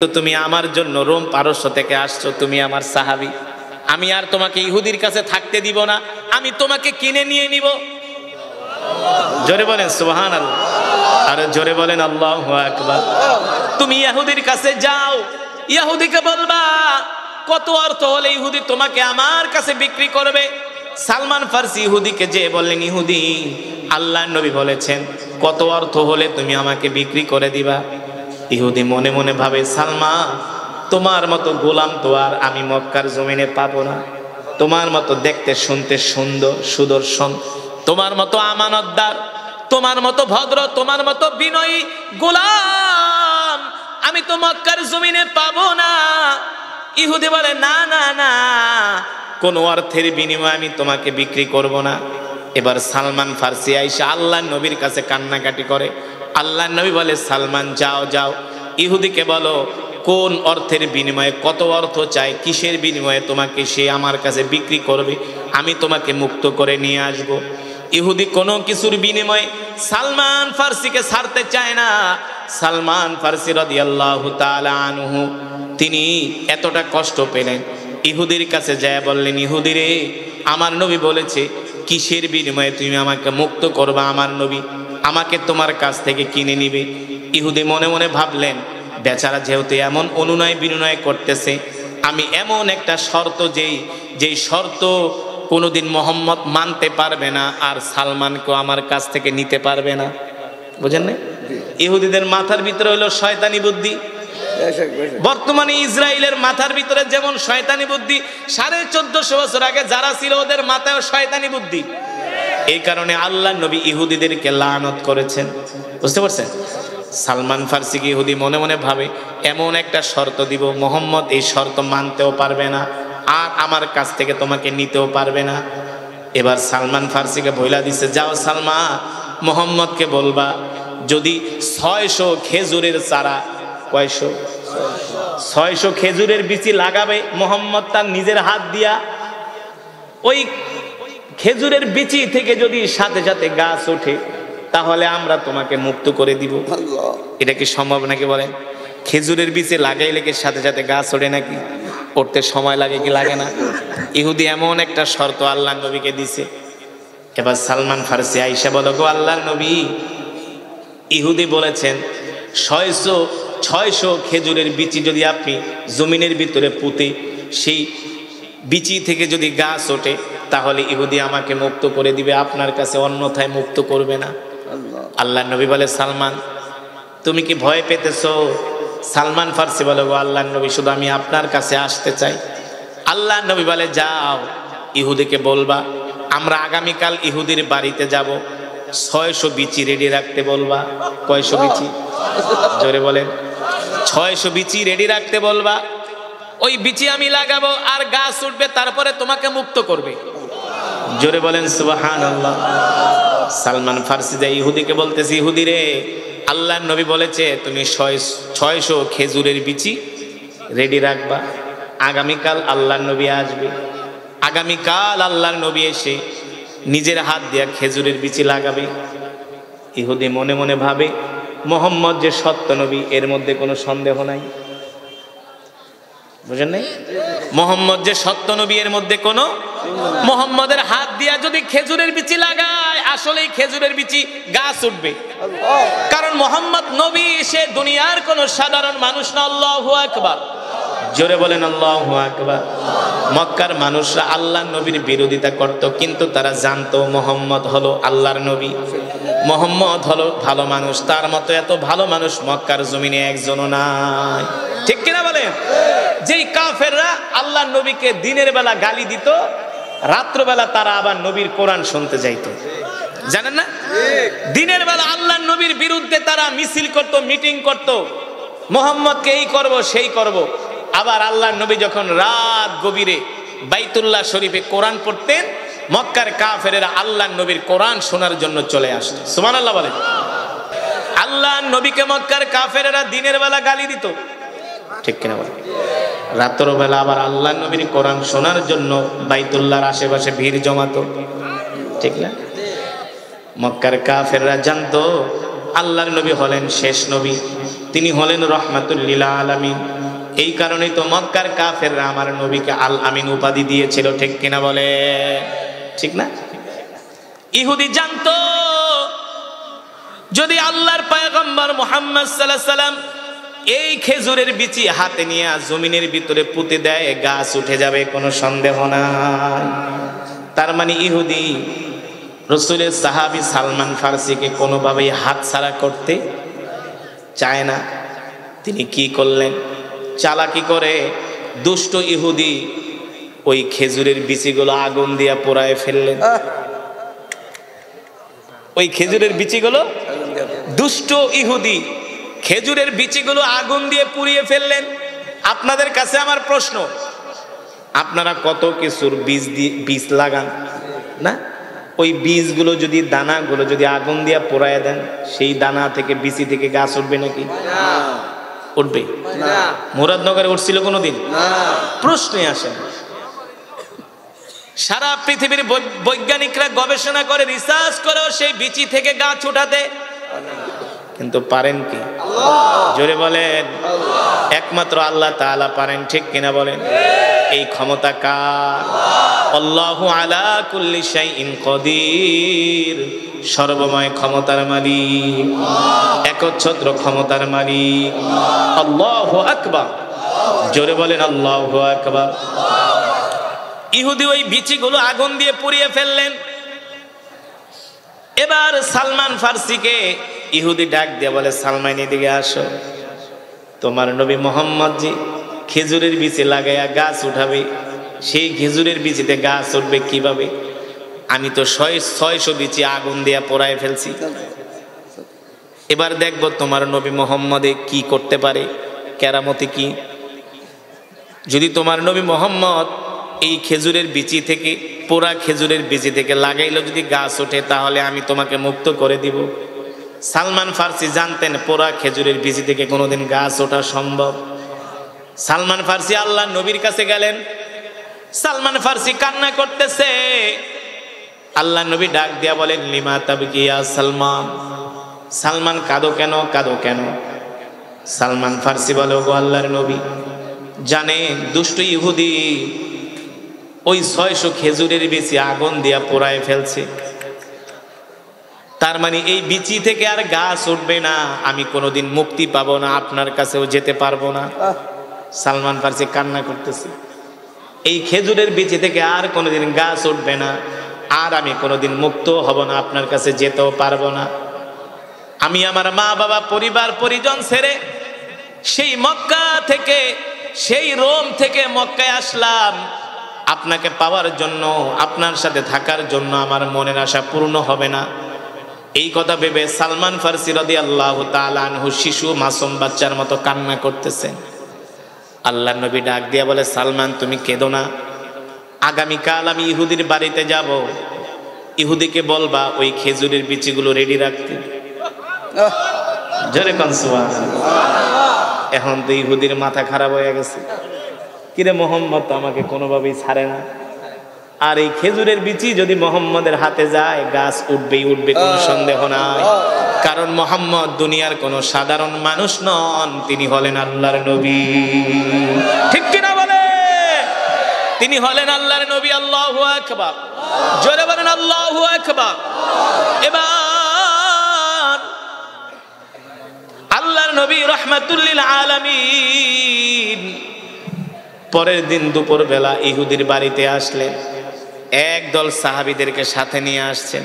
তো তুমি আমার জন্য রোম পারস্য থেকে আসছো, তুমি আমার সাহাবী, আমি আর তোমাকে ইহুদির কাছে থাকতে দিব না, আমি তোমাকে কিনে নিয়ে নিব। জোরে বলেন সুবহানাল্লাহ, আর জোরে বলেন আল্লাহু আকবার। তুমি ইহুদির কাছে যাও, ইহুদিকে বলবা কত অর্থ হলে ইহুদি তোমাকে আমার কাছে বিক্রি করবে। সালমান ফার্সি ইহুদিকে যে বললেন, ইহুদি আল্লাহর নবী বলেছেন কত অর্থ হলে তুমি আমাকে বিক্রি করে দিবা। ইহুদি মনে মনে ভাবে, সালমান তোমার মতো গোলাম তো আর আমি মক্কার জমিনে পাবো না, তোমার মতো দেখতে শুনতে সুন্দর সুদর্শন, তোমার মতো আমানতদার, তোমার মতো ভদ্র, তোমার মতো বিনয়ী গোলাম আমি তো মক্কার জমিনে পাবো না। ইহুদি বলে, না না না, কোন অর্থের বিনিময়ে আমি তোমাকে বিক্রি করব না। এবার সালমান ফার্সি আইসা আল্লাহর নবীর কাছে কান্নাকাটি করে। আল্লাহর নবী বলে, সালমান যাও যাও, ইহুদিকে বলো কোন অর্থের বিনিময়ে, কত অর্থ চাই, কিসের বিনিময়ে তোমাকে সে আমার কাছে বিক্রি করবে, আমি তোমাকে মুক্ত করে নিয়ে আসব। ইহুদি কোনো কিছুর বিনিময়ে সালমান ফার্সিকে ছাড়তে চায় না। সালমান ফার্সি রাদিয়াল্লাহু তাআলা আনহু তিনি এতটা কষ্ট পেলেন, ইহুদির কাছে যায় বললেন, ইহুদি রে, আমার নবী বলেছে কিসের বিনিময়ে তুমি আমাকে মুক্ত করবা, আমার নবী আমাকে তোমার কাছ থেকে কিনে নিবে। ইহুদি মনে মনে ভাবলেন, বেচারা যেহেতু এমন অনুনয় বিনয় করতেছে, আমি এমন একটা শর্ত যেই শর্ত কোনোদিন মোহাম্মদ মানতে পারবে না, আর সালমানকেও আমার কাছ থেকে নিতে পারবে না। বুঝেন না? ইহুদিদের মাথার ভিতরে হলো শয়তানি বুদ্ধি। বর্তমানে ইসরায়েলের মাথার ভিতরে যেমন শয়তানি বুদ্ধি, 1450 বছর আগে যারা ছিল ওদের মাথায় শয়তানি বুদ্ধি। এই কারণে আল্লাহর নবী ইহুদিদেরকে লানত করেছেন। বুঝতে পারছেন? সালমান ফার্সিকে ইহুদি মনে মনে ভাবে, এমন একটা শর্ত দিব, মোহাম্মদ এই শর্ত মানতেও পারবে না, আর আমার কাছ থেকে তোমাকে নিতেও পারবে না। এবার সালমান ফার্সিকে বইলা দিছে, যাও সালমান, মোহাম্মদকে বলবা যদি 600 খেজুরের চারা, 600 খেজুরের বিচি লাগাবে মোহাম্মদ তার নিজের হাত দিয়া, ওই খেজুরের বিচি থেকে যদি সাথে সাথে গাছ ওঠে তাহলে আমরা তোমাকে মুক্ত করে দিব। এটা কি সম্ভব নাকি বলেন? খেজুরের বিচি লাগাইলে কি সাথে সাথে গাছ ওঠে নাকি? উঠতে সময় লাগে কি লাগে না? ইহুদি এমন একটা শর্ত আল্লাহর নবীকে দিছে। এবার সালমান ফার্সি আইসা বলো, গো আল্লাহর নবী, ইহুদি বলেছেন 600 খেজুরের বিচি যদি আপনি জমিনের ভিতরে পুঁতে সেই বিচি থেকে যদি গাছ ওঠে তাহলে ইহুদি আমাকে মুক্ত করে দিবে, আপনার কাছে অন্যথায় মুক্ত করবে না। আল্লাহর নবী বলে, সালমান তুমি কি ভয় পেতেছো? সালমান ফার্সি বলে, গো আল্লাহর নবী, শুধু আমি আপনার কাছে আসতে চাই। আল্লাহর নবী বলে, যাও ইহুদিকে বলবা আমরা আগামীকাল ইহুদির বাড়িতে যাব, 600 বিচি রেডি রাখতে বলবা। কয়শো বিচি? জোরে বলেন। 600 বিচি রেডি রাখতে বলবা, ওই বিচি আমি লাগাবো আর গাছ উঠবে, তারপরে তোমাকে মুক্ত করবে। জোরে বলেন সুবহানাল্লাহ। সালমান ফার্সি যে ইহুদিকে বলতেছে, ইহুদি রে, আল্লাহর নবী বলেছে তুমি 600 খেজুরের বিচি রেডি রাখবা, আগামীকাল আল্লাহর নবী আসবে, আগামীকাল আল্লাহর নবী এসে নিজের হাত দিয়া খেজুরের বিচি লাগাবে। ইহুদি মনে মনে ভাবে, মোহাম্মদ যে সত্য নবী এর মধ্যে কোনো সন্দেহ নাই। বুঝেন নাই? মোহাম্মদ যে সত্য নবী এর মধ্যে কোনো, মোহাম্মদের হাত দিয়া যদি খেজুরের বিচি লাগায় আসলেই খেজুরের বিচি গাছ উঠবে, কারণ মোহাম্মদ নবী সে দুনিয়ার কোন সাধারণ মানুষ না। আল্লাহু আকবার। জোরে বলেন আল্লাহু আকবার। মক্কার মানুষরা আল্লাহর নবীর বিরোধিতা করত, কিন্তু তারা জানতো মোহাম্মদ হলো আল্লাহর নবী, মোহাম্মদ হলো ভালো মানুষ, তার মতো এত ভালো মানুষ মক্কার জমিনে একজনও নাই। ঠিক কিনা বলেন? যেই কাফেররা আল্লাহর নবীকে দিনের বেলা গালি দিত, রাত্রবেলা তারা আবার নবীর কোরআন শুনতে যাইতো, জানেন না? দিনের বেলা আল্লাহর নবীর বিরুদ্ধে তারা মিছিল করত, মিটিং করত, মোহাম্মদকে এই করব সেই করব। আবার আল্লাহর নবী যখন রাত গভীরে বাইতুল্লাহ শরীফে কোরআন পড়তেন, মক্কার কাফেরেরা আল্লাহর নবীর কোরআন শোনার জন্য চলে আসতো। সুবহানাল্লাহ বলেন। আল্লাহর নবীকে মক্কার কাফেরেরা দিনের বেলা গালি দিত, ঠিক কিনা বলেন? রাত্রবেলা আবার আল্লাহর নবীর কোরআন শোনার জন্য বাইতুল্লাহর আশেপাশে ভিড় জমাতো, ঠিক না? মক্কার কাফেররা জানতো আল্লাহর নবী হলেন শেষ নবী, তিনি হলেন রাহমাতুল লিল আলামিন। এই কারণেই তো মক্কার কাফেররা আমার নবীকে আল আমিন উপাধি দিয়েছিল, ঠিক কিনা বলে? ঠিক না? ইহুদি জানতো যদি আল্লাহর পয়গম্বর মুহাম্মদ সাল্লাল্লাহু আলাইহি সাল্লাম এই খেজুরের বিচি হাতে নিয়ে জমিনের ভিতরে পুঁতে দেয়, গাছ উঠে যাবে, কোনো সন্দেহ নাই। তার মানে ইহুদি রাসূলের সাহাবী সালমান ফারসিকে কোনোভাবেই হাতছাড়া করতে চায় না। তিনি কি করলেন? চালাকি করে দুষ্ট ইহুদি ওই খেজুরের বিচিগুলো আগুন দিয়ে পোড়ায় ফেললেন। ওই খেজুরের বিচিগুলো, দুষ্ট ইহুদি খেজুরের বিচিগুলো আগুন দিয়ে পুড়িয়ে ফেললেন। আপনাদের কাছে আমার প্রশ্ন, আপনারা কত কিছুর বীজ লাগান না? ওই বীজগুলো যদি, দানাগুলো যদি আগুন দিয়ে পোড়ায় দেন, সেই দানা থেকে, বিচি থেকে গাছ উঠবে নাকি? উঠবে? মুরাদনগরে উঠছিল কোনোদিন? প্রশ্নই আসে না। সারা পৃথিবীর বৈজ্ঞানিকরা গবেষণা করে, রিসার্চ করেও সেই বিচি থেকে গাছ উঠাতে, কিন্তু পারেন কি? জোরে বলেন। একমাত্র আল্লাহ তাআলা পারেন, ঠিক কিনা বলেন? এই ক্ষমতা কার? আল্লাহু আলা কুল্লি শাইইন কাদির, সর্বময় ক্ষমতার মালিক, একচ্ছত্র ক্ষমতার মালিক। আল্লাহু আকবার, জোরে বলেন আল্লাহু আকবার। ইহুদি ওই বিচিগুলো আগুন দিয়ে পুড়িয়ে ফেললেন। এবার সালমান ফারসিকে ইহুদি ডাক দিয়ে বলে, সালমান এদিকে আসো, তোমার নবী মোহাম্মদ জি খেজুরের বিচি লাগাইয়া গাছ উঠাবে, সেই খেজুরের বিচিতে গাছ উঠবে কিভাবে? আমি তো 600 বিচি আগুন দিয়া পোড়ায় ফেলছি। এবার দেখবো তোমার নবী মোহাম্মদে কি করতে পারে, কেরামতি কি। যদি তোমার নবী মোহাম্মদ এই খেজুরের বিচি থেকে, পোড়া খেজুরের বিচি থেকে লাগাইলো যদি গাছ ওঠে, তাহলে আমি তোমাকে মুক্ত করে দিব। সালমান ফারসি জানতেন পোড়া খেজুরের বিচি থেকে কোনোদিন গাছ ওঠা সম্ভব। সালমান ফারসি আল্লাহ নবীর কাছে গেলেন। সালমান ফারসি কান্না করতেছে। আল্লাহ নবী ডাক দিয়া বলেন, লিমা তাবকি ইয়া সালমান, সালমান কাঁদো কেন, কাঁদো কেন? সালমান ফারসি বলে, ওগো আল্লাহর নবী, জানেন দুষ্ট ইহুদি ওই 600 খেজুরের বিচি আগুন দিয়া পোড়ায় ফেলছে। তার মানে এই বিচি থেকে আর গাছ উঠবে না, আমি কোনোদিন মুক্তি পাবো না, আপনার কাছেও যেতে পারবো না। সালমান ফারসি কান্না করতেছে, এই খেজুরের বিচি থেকে আর কোনোদিন গাছ উঠবে না, আর আমি কোনোদিন মুক্ত হব না, আপনার কাছে যেতেও পারবো না। আমি আমার মা বাবা পরিবার পরিজন ছেড়ে সেই মক্কা থেকে, সেই রোম থেকে মক্কায় আসলাম আপনাকে পাওয়ার জন্য, আপনার সাথে থাকার জন্য। আমার মনের আশা পূর্ণ হবে না। এই কথা ভেবে সালমান ফারসি রাদিয়াল্লাহু তাআলা আনহু শিশু মাসুম বাচ্চার মতো কান্না করতেছেন। আল্লাহ নবী ডাক দিয়া বলে, সালমান তুমি কেঁদো না, আগামীকাল আমি ইহুদির বাড়িতে যাব, ইহুদিকে বলবা ওই খেজুরের বিচিগুলো রেডি রাখতে। জোরে কোন সুবহানাল্লাহ। এখন তো ইহুদির মাথা খারাপ হয়ে গেছে, কিরে মোহাম্মদ তো আমাকে কোনোভাবেই ছাড়ে না, আর এই খেজুরের বিচি যদি মোহাম্মদের হাতে যায় গাছ উঠবেই উঠবে, কোনো সন্দেহ নাই। কারণ মোহাম্মদ দুনিয়ার কোনো সাধারণ মানুষ নন, তিনি হলেন আল্লাহর নবী, ঠিক কিনা বলে? তিনি হলেন আল্লাহর নবী। আল্লাহু আকবার, জোরে বলেন আল্লাহু আকবার। এবার আল্লাহর নবী রাহমাতুল লিল আলামিন পরের দিন দুপুর বেলা ইহুদির বাড়িতে আসলেন। একদল সাহাবীদেরকে সাথে নিয়ে আসছেন।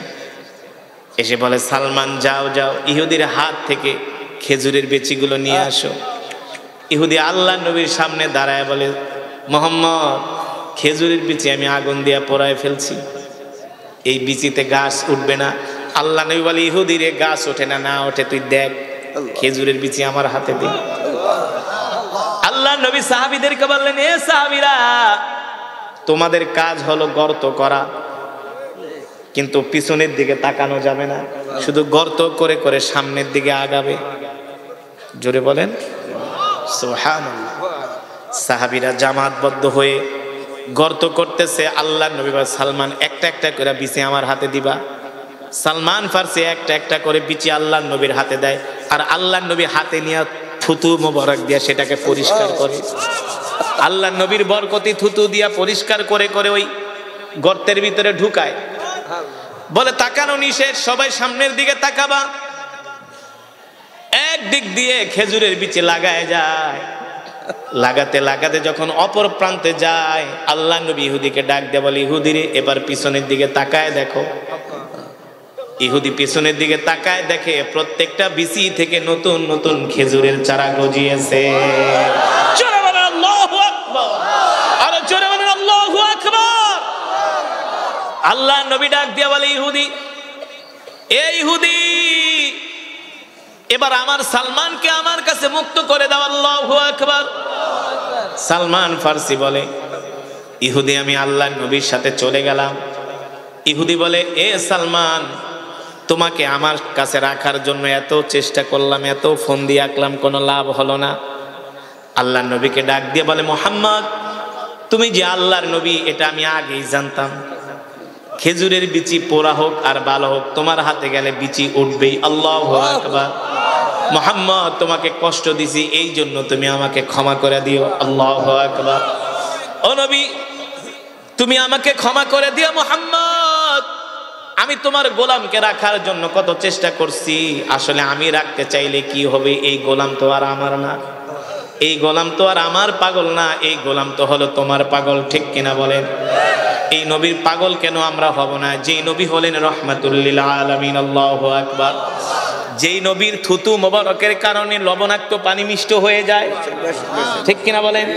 এসে বলে, সালমান যাও যাও, ইহুদির হাত থেকে খেজুরের বিচিগুলো নিয়ে আসো। ইহুদি আল্লাহ নবীর সামনে দাঁড়ায় বলে, মোহাম্মদ খেজুরের বিচি আমি আগুন দিয়া পোড়ায় ফেলছি, এই বিচিতে গাছ উঠবে না। আল্লাহ নবী বলে, ইহুদিরে গাছ ওঠে না, না ওঠে তুই দেখ, খেজুরের বিচি আমার হাতে দে। আল্লাহ নবী সাহাবীদেরকে বললেন, এ সাহাবীরা, তোমাদের কাজ হলো গর্ত করা, কিন্তু পিছনের দিকে তাকানো যাবে না, শুধু গর্ত করে করে সামনের দিকে আগাবে। জোরে বলেন সুবহানাল্লাহ। সাহাবীরা জামাতবদ্ধ হয়ে গর্ত করতেছে। আল্লাহ নবী বলেন, সালমান একটা একটা করে বিচি আমার হাতে দিবা। সালমান ফারসি একটা একটা করে বিচি আল্লাহ নবীর হাতে দেয়, আর আল্লাহ নবী হাতে নিয়ে ফু থুতু মোবারক দিয়া সেটাকে পরিষ্কার করে। আল্লাহ নবীর বরকতি থুতু দিয়া পরিষ্কার করে করে ওই গর্তের ভিতরে ঢুকায়। বলে তাকানো নিষেধ, সবাই সামনের দিকে তাকাবা। এক দিক দিয়ে খেজুরের বিচে লাগায় যায়, লাগাতে লাগাতে যখন অপর প্রান্তে যায়, আল্লাহ নবী ইহুদিকে ডাক দিয়ে বলে, ইহুদি রে, এবার পিছনের দিকে তাকায় দেখো। ইহুদি পিছনের দিকে তাকায়, দেখে প্রত্যেকটা বিচি থেকে নতুন নতুন খেজুরের চারা গজিয়েছে। জোরে বলেন আল্লাহু আকবার, আরে জোরে বলেন আল্লাহু আকবার। আল্লাহ নবী ডাক দিয়ে বলে, ইহুদি, এই ইহুদি, এবার আমার সালমানকে আমার কাছে মুক্ত করে দাও। আল্লাহু আকবার। সালমান ফার্সি বলে, ইহুদি, আমি আল্লাহ নবীর সাথে চলে গেলাম। ইহুদি বলে, এ সালমান, তোমাকে আমার কাছে রাখার জন্য এত চেষ্টা করলাম, এত ফোন দিয়ে আঁকলাম, কোনো লাভ হলো না। আল্লাহ নবীকে ডাক দিয়ে বলে, মুহাম্মদ, তুমি যে আল্লাহর নবী এটা আমি আগেই জানতাম। খেজুরের বিচি পোড়া হোক আর ভালো হোক, তোমার হাতে গেলে বিচি উঠবেই। আল্লাহু আকবার। মুহাম্মদ, তোমাকে কষ্ট দিছি, এই জন্য তুমি আমাকে ক্ষমা করে দিও। আল্লাহু আকবার। ও নবী, তুমি আমাকে ক্ষমা করে দিও। মুহাম্মদ, আমি তোমার গোলামকে রাখার জন্য কত চেষ্টা করছি, আসলে আমি রাখতে চাইলে কি হবে, এই গোলাম তো আর আমার না, এই গোলাম তো আর আমার পাগল না, এই গোলাম তো হলো তোমার পাগল। ঠিক কিনা বলেন? এই নবীর পাগল কেন আমরা হব না? যেই নবী হলেন রহমাতুল লিল আলামিন। আল্লাহু আকবার। যেই নবীর থুতু মোবারকের কারণে লবণাক্ত পানি মিষ্ট হয়ে যায়। ঠিক কিনা বলেন?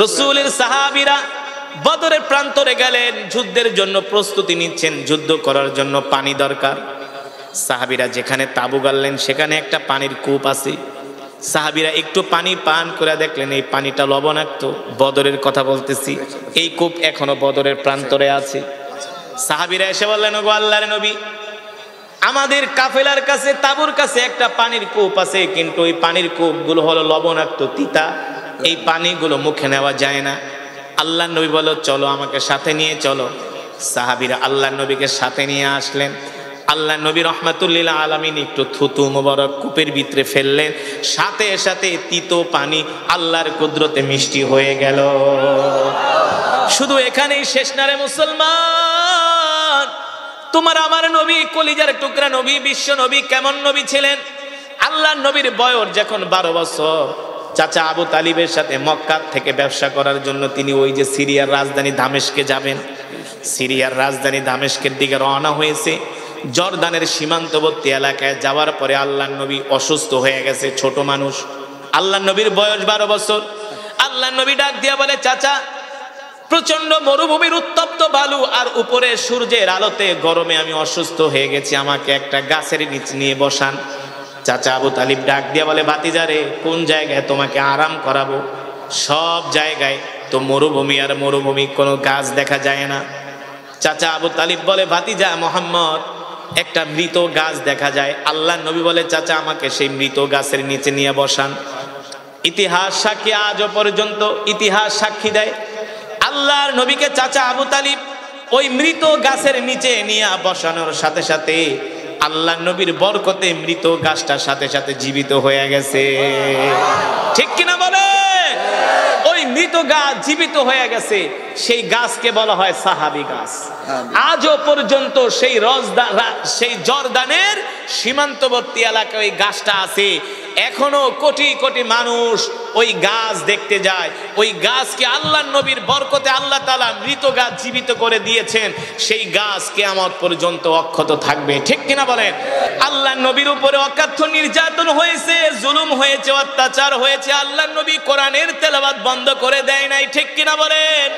রাসূলের সাহাবীরা বদরের প্রান্তরে গেলেন, যুদ্ধের জন্য প্রস্তুতি নিচ্ছেন, যুদ্ধ করার জন্য পানি দরকার। সাহাবীরা যেখানে তাবু গাড়লেন সেখানে একটা পানির কূপ আছে। সাহাবীরা একটু পানি পান করে দেখলেন এই পানিটা লবণাক্ত। বদরের কথা বলতেছি, এই কূপ এখনো বদরের প্রান্তরে আছে। সাহাবীরা এসে বললেন, ওগো আল্লাহর নবী, আমাদের কাফেলার কাছে, তাবুর কাছে একটা পানির কূপ আছে, কিন্তু ওই পানির কূপগুলো হলো লবণাক্ত, তিতা, এই পানিগুলো মুখে নেওয়া যায় না। আল্লাহর নবী বলল, চলো, আমাকে সাথে নিয়ে চলো। সাহাবীরা আল্লাহর নবীকে সাথে নিয়ে আসলেন। আল্লাহ নবী রহমাতুল লিল আলামিন একটু থুতু মোবারক কূপের ভিতরে ফেললেন, সাথে সাথে তিতো পানি আল্লাহর কুদরতে মিষ্টি হয়ে গেল। শুধু এখানেই শেষ না রে মুসলমান, তোমার আমার নবী, কলিজার টুকরা নবী, বিশ্ব নবী কেমন নবী ছিলেন? আল্লাহর নবীর বয়স যখন 12 বছর, চাচা আবু তালিবের সাথে মক্কা থেকে ব্যবসা করার জন্য তিনি ওই যে সিরিয়ার রাজধানী দামেস্কে যাবেন, সিরিয়ার রাজধানী দামেস্কের দিকে রওনা হয়েছে। জর্দানের সীমান্তবর্তী এলাকায় যাওয়ার পরে আল্লাহর নবী অসুস্থ হয়ে গেছে, ছোট মানুষ। আল্লাহর নবীর বয়স 12 বছর। আল্লাহর নবী ডাক দিয়া বলে, চাচা, প্রচন্ড মরুভূমির উত্তপ্ত বালু আর উপরে সূর্যের আলোতে গরমে আমি অসুস্থ হয়ে গেছি, আমাকে একটা গাছের নিচে নিয়ে বসান। চাচা আবু তালিব ডাক দিয়া বলে, ভাতিজারে, কোন জায়গায় তোমাকে আরাম করাবো? সব জায়গায় তো মরুভূমি আর মরুভূমি, কোনো গাছ দেখা যায় না। চাচা আবু তালিব বলে, ভাতিজা মুহাম্মদ, একটা মৃত গাছ দেখা যায়। আল্লাহর নবী বলে, চাচা, আমাকে সেই মৃত গাছের নিচে নিয়ে বসান। ইতিহাস সাক্ষী, আজও পর্যন্ত ইতিহাস সাক্ষী দেয়, আল্লাহর নবীকে চাচা আবু তালিব ওই মৃত গাছের নিচে নিয়ে বসানোর সাথে সাথে আল্লাহর নবীর বরকতে মৃত গাছটার সাথে সাথে জীবিত হয়ে গেছে। ঠিক কিনা বলে? ওই মৃত গাছ জীবিত হয়ে গেছে, সেই গাছকে বলা হয় সাহাবী গাছ। আজও পর্যন্ত সেই জর্দানের সীমান্তবর্তী এলাকায় ওই গাছটা আছে। এখনো কোটি কোটি মানুষ ওই গাছ দেখতে যায়। ওই গাছকে আল্লাহর নবীর বরকতে আল্লাহ তাআলা মৃত গাছ জীবিত করে দিয়েছেন। সেই গাছ কিয়ামত পর্যন্ত অক্ষত থাকবে। ঠিক কিনা বলেন? আল্লাহর নবীর উপরে অকাথ্য নির্যাতন হয়েছে, জুলুম হয়েছে, অত্যাচার হয়েছে। আল্লাহর নবী কোরআনের তেলাওয়াত বন্ধ করে দেয় নাই। ঠিক কিনা বলেন?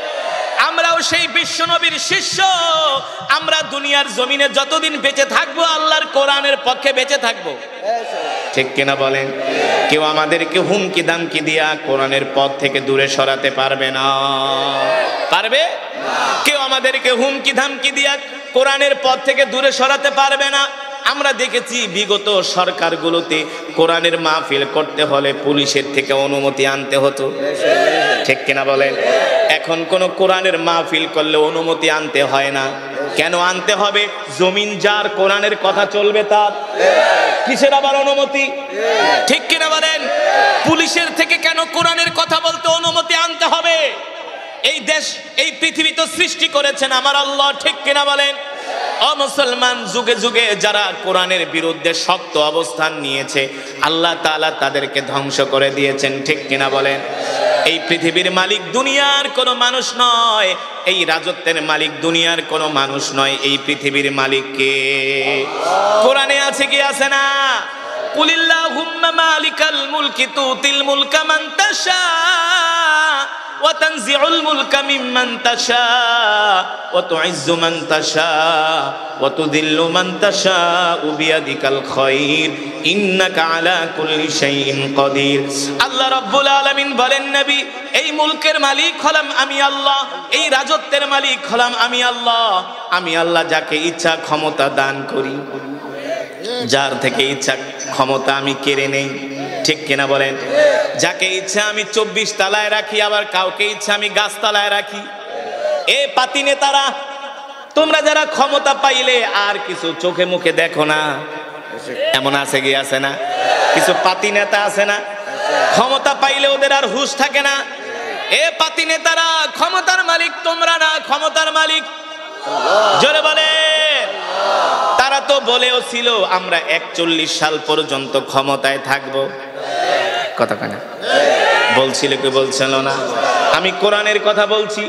আমরাও সেই বিশ্ব নবীর শিষ্য। আমরা দুনিয়ার জমিনে যতদিন বেঁচে থাকবো আল্লাহর কোরআনের পক্ষে বেঁচে থাকবো। ঠিক কিনা বলেন? কেউ আমাদেরকে হুমকি দামকি দিয়া কোরআনের পথ থেকে দূরে সরাতে পারবে না। পারবে? কেউ আমাদেরকে হুমকি ধামকি দিয়া কোরআনের পথ থেকে দূরে সরাতে পারবে না। আমরা দেখেছি বিগত সরকারগুলোতে কোরআনের মাহফিল করতে হলে পুলিশের থেকে অনুমতি আনতে হতো। ঠিক কিনা বলেন? এখন কোন কোরআনের মাহফিল করলে অনুমতি আনতে হয় না। কেন আনতে হবে? জমিন যার, কোরআনের কথা চলবে তার। কিসের আবার অনুমতি? ঠিক কিনা বলেন? পুলিশের থেকে কেন কোরআনের কথা বলতে অনুমতি আনতে হবে? এই দেশ, এই পৃথিবী তো সৃষ্টি করেছেন আমার আল্লাহ। ঠিক কিনা বলেন? ও মুসলমান, যুগে যুগে যারা কোরআনের বিরুদ্ধে শক্ত অবস্থান নিয়েছে, আল্লাহ তাআলা তাদেরকে ধ্বংস করে দিয়েছেন। ঠিক কিনা বলেন? এই পৃথিবীর মালিক দুনিয়ার কোনো মানুষ নয়, এই রাজত্বের মালিক দুনিয়ার কোনো মানুষ নয়, এই পৃথিবীর মালিক কে? কোরআনে আছে কি আছে না? কুলিল্লাহুম্মা মালিকাল মুলকি তুতিল মুলকা মান তাশা ওয়া তানজিউল মুলকা মিম্মান তাশা ওয়া তুইজ্জু মান তাশা ওয়া তুযিল্লু মান তাশা বিয়াদিকাল খায়র ইন্নাকা আলা কুল্লি শাইইন কাদির। আল্লাহ রাব্বুল আলামিন বলেন, নবী, এই মুলকের মালিক হলাম আমি আল্লাহ, এই রাজত্বের মালিক হলাম আমি আল্লাহ। আমি আল্লাহ যাকে ইচ্ছা ক্ষমতা দান করি, যার থেকে ইচ্ছা ক্ষমতা আমি কেড়ে নেই। ঠিক কিনা বলেন? যাকে ইচ্ছা আমি 24 তলায় রাখি, আবার কাউকে ইচ্ছা আমি গাছতলায় রাখি। এ পাতি নেতারা, তোমরা যারা ক্ষমতা পাইলে আর কিছু চোখে মুখে দেখো না, এমন আছে কি আছে না? কিছু পাতি নেতা আছে না, ক্ষমতা পাইলে ওদের আর হুঁশ থাকে না। এ পাতি নেতারা, ক্ষমতার মালিক তোমরা না, ক্ষমতার মালিক জোরে বলে। তারা তো বলেও ছিল আমরা 41 সাল পর্যন্ত ক্ষমতায় থাকবো। কথা কেনা বলছিল কি বলছিল না? আমি কোরআনের কথা বলছি,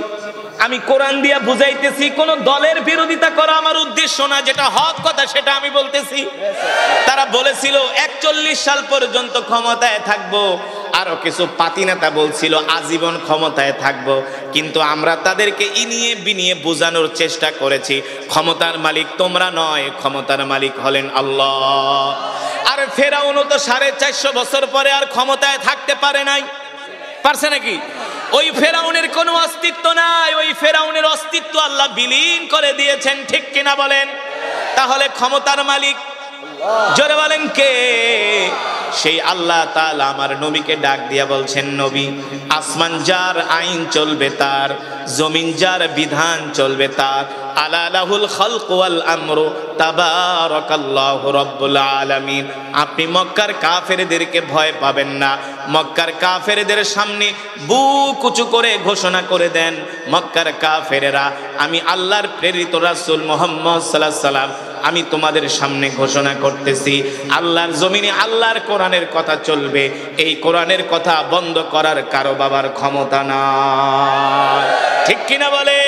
আমি কোরআন দিয়া বুঝাইতেছি। কোন দলের বিরোধিতা করা আমার উদ্দেশ্য না, যেটা হক কথা সেটা আমি বলতেছি। তারা বলেছিল 41 সাল পর্যন্ত ক্ষমতায় থাকবো, আরো কিছু পাতি নেতা বলছিল আজীবন ক্ষমতায় থাকবো। কিন্তু আমরা তাদেরকে ইনিয়ে বিনিয়ে বোঝানোর চেষ্টা করেছি, ক্ষমতার মালিক তোমরা নয়, ক্ষমতার মালিক হলেন আল্লাহ। আর ফেরাউনও তো 450 বছর পরে আর ক্ষমতায় থাকতে পারে নাই। পারছে নাকি? ওই ফেরাউনের কোনো অস্তিত্ব নাই, ওই ফেরাউনের অস্তিত্ব আল্লাহ বিলীন করে দিয়েছেন। ঠিক কিনা বলেন? তাহলে ক্ষমতার মালিক জোরে বলেন কে? সেই আল্লাহ তাআলা আমার নবীকে ডাক দিয়া বলছেন, নবী, আসমান যার আইন চলবে তার, জমিন যার বিধান চলবে তার। আলা লাহুল খালকু ওয়াল আমরু তাবারাকাল্লাহু রাব্বুল আলামিন। আপনি মক্কার কাফেরদেরকে ভয় পাবেন না। মক্কার কাফেরদের সামনে বুক উঁচু করে ঘোষণা করে দেন, মক্কার কাফেরেরা, আমি আল্লাহর প্রেরিত রাসূল মুহাম্মদ সাল্লাল্লাহু আলাইহি সাল্লাম, আমি তোমাদের সামনে ঘোষণা করতেছি, আল্লাহর জমিনে আল্লাহর কোরআনের কথা চলবে। এই কোরআনের কথা বন্ধ করার কারো বাবার ক্ষমতা নাই। ঠিক কিনা বলে?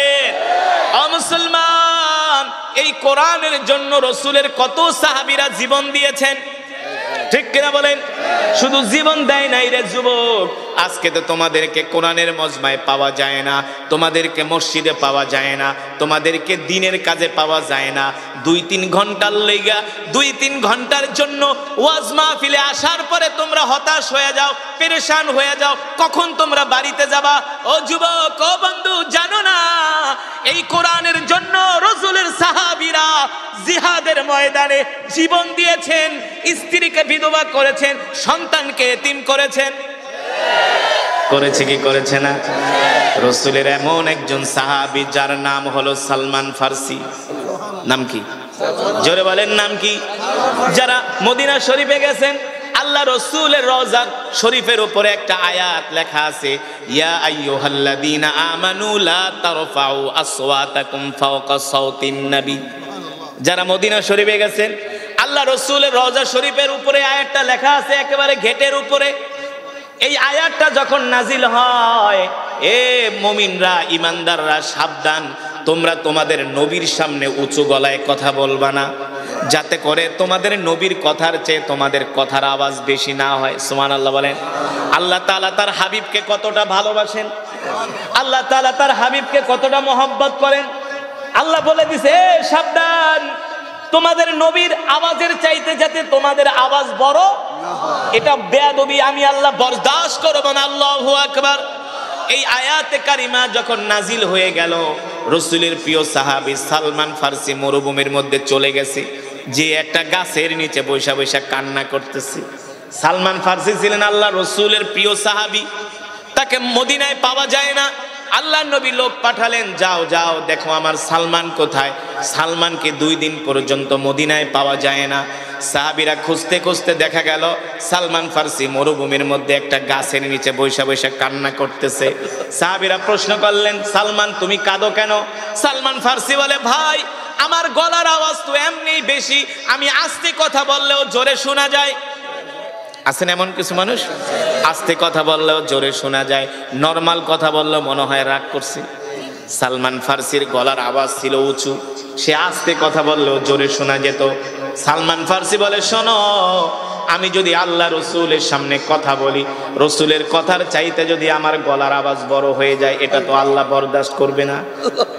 ও মুসলমান, এই কোরআনের জন্য রাসূলের কত সাহাবীরা জীবন দিয়েছেন। ঠিক কিনা বলেন? শুধু জীবন দেয় নাই রে যুবক, আজকে তো তোমাদেরকে কোরআনের মজমায় পাওয়া যায় না, তোমাদেরকে মসজিদে পাওয়া যায় না, তোমাদেরকে দিনের কাজে পাওয়া যায় না। 2-3 ঘন্টার লেগা 2-3 ঘন্টার জন্য ওয়াজ মাহফিলে আসার পরে তোমরা হতাশ হয়ে যাও, পেরেশান হয়ে যাও, কখন তোমরা বাড়িতে যাবা? ও যুবক, ও বন্ধু, জানো না এই কোরআনের জন্য রাসূলের সাহাবীরা জিহাদের ময়দানে জীবন দিয়েছেন, স্ত্রীকে বিধবা করেছেন, সন্তানকে এতিম করেছেন। করেছে কি করেছে না? রাসূলের এমন একজন সাহাবী যার নাম হলো সালমান ফারসি। নাম কি? জোরে বলেন, নাম কি? যারা মদিনা শরীফে গেছেন, আল্লাহ রাসূলের রওজা শরীফের উপরে একটা আয়াত লেখা আছে, ইয়া আইয়ুহাল্লাযীনা আমানু লা তারফাউ আসওয়াতাকুম ফাওকা সাওতিন নবী। যারা মদিনা শরীফে গেছেন, আল্লাহ রাসূলের রওজা শরীফের উপরে আয়াতটা লেখা আছে একেবারে গেটের উপরে। এই আয়াতটা যখন নাজিল হয়, এ মুমিনরা, ইমানদাররা, সাবধান, তোমরা তোমাদের নবীর সামনে উঁচু গলায় কথা বলবা না, যাতে করে তোমাদের নবীর কথার চেয়ে তোমাদের কথার আওয়াজ বেশি না হয়। সুবহানাল্লাহ বলেন। আল্লাহ তাআলা তার হাবিবকে কতটা ভালোবাসেন, আল্লাহ তাআলা তার হাবিবকে কতটা মহব্বত করেন। আল্লাহ বলে দিছে, সাবধান, তোমাদের নবীর আওয়াজের চাইতে যাতে তোমাদের আওয়াজ বড়, এটা বেয়াদবি আমি আল্লাহ বরদাস্ত করব না। আল্লাহু আকবার। এই আয়াতে কারিমা যখন নাজিল হয়ে গেল, রাসূলের প্রিয় সাহাবী সালমান ফারসি মরুভূমির মধ্যে চলে গেছে, যে একটা গাছের নিচে বৈশা বৈশা কান্না করতেছে। সালমান ফারসি ছিলেন আল্লাহ রাসূলের প্রিয় সাহাবী, তাকে মদিনায় পাওয়া যায় না, আল্লাহর নবী লোক পাঠালেন, যাও যাও দেখো আমার সালমান কোথায়। সালমানকে 2 দিন পর্যন্ত মদিনায় পাওয়া যায় না। সাহাবীরা খুঁজতে খুঁজতে দেখা গেল সালমান ফার্সি মরুভূমির মধ্যে একটা গাছের নিচে বৈশা বৈশা কান্না করতেছে। সাহাবীরা প্রশ্ন করলেন, সালমান তুমি কাঁদো কেন? সালমান ফার্সি বলে, ভাই আমার গলার আওয়াজ তো এমনি বেশি, আমি আস্তে কথা বললেও জোরে শোনা যায়। আছেন এমন কিছু মানুষ, আস্তে কথা বললেও জোরে শোনা যায়, নরমাল কথা বললেও মনে হয় রাগ করছে। সালমান ফার্সির গলার আওয়াজ ছিল উঁচু, সে আস্তে কথা বললেও জোরে শোনা যেত। সালমান ফার্সি বলে, শোনো, আমি যদি আল্লাহ রসুলের সামনে কথা বলি, রসুলের কথার চাইতে যদি আমার গলার আওয়াজ বড় হয়ে যায়, এটা তো আল্লাহ বরদাস্ত করবে না।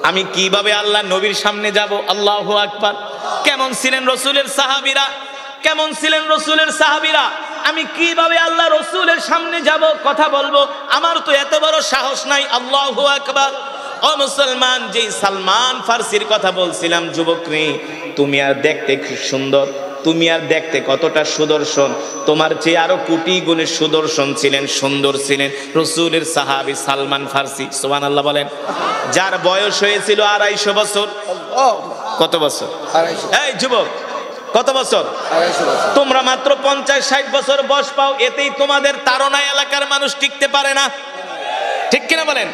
আমি কিভাবে আল্লাহ নবীর সামনে যাব? আল্লাহু আকবার। কেমন ছিলেন রসুলের সাহাবীরা, কেমন ছিলেন রসুলের সাহাবীরা? আমি কিভাবে আল্লাহ রসুলের সামনে যাব, কথা বলবো? আমার তো এত বড় সাহস নাই। আল্লাহু আকবার। ও মুসলমান, যেই সালমান ফার্সির কথা বলছিলাম, যুবক রে, তুমি আর দেখতে খুব সুন্দর, তুমি আর দেখতে কতটা সুদর্শন, তোমার চেয়ে আরো কোটি গুণে সুদর্শন ছিলেন, সুন্দর ছিলেন রসুলের সাহাবী সালমান ফার্সি। সুবহানাল্লাহ বলেন। যার বয়স হয়েছিল 250 বছর। কত বছর? এই যুবক, কত বছর? তোমরা মাত্র 50-60 বছর বয়স পাও, এতেই তোমাদের তাড়না এলাকার মানুষ টিকতে পারে না, ঠিক কিনা বলেন?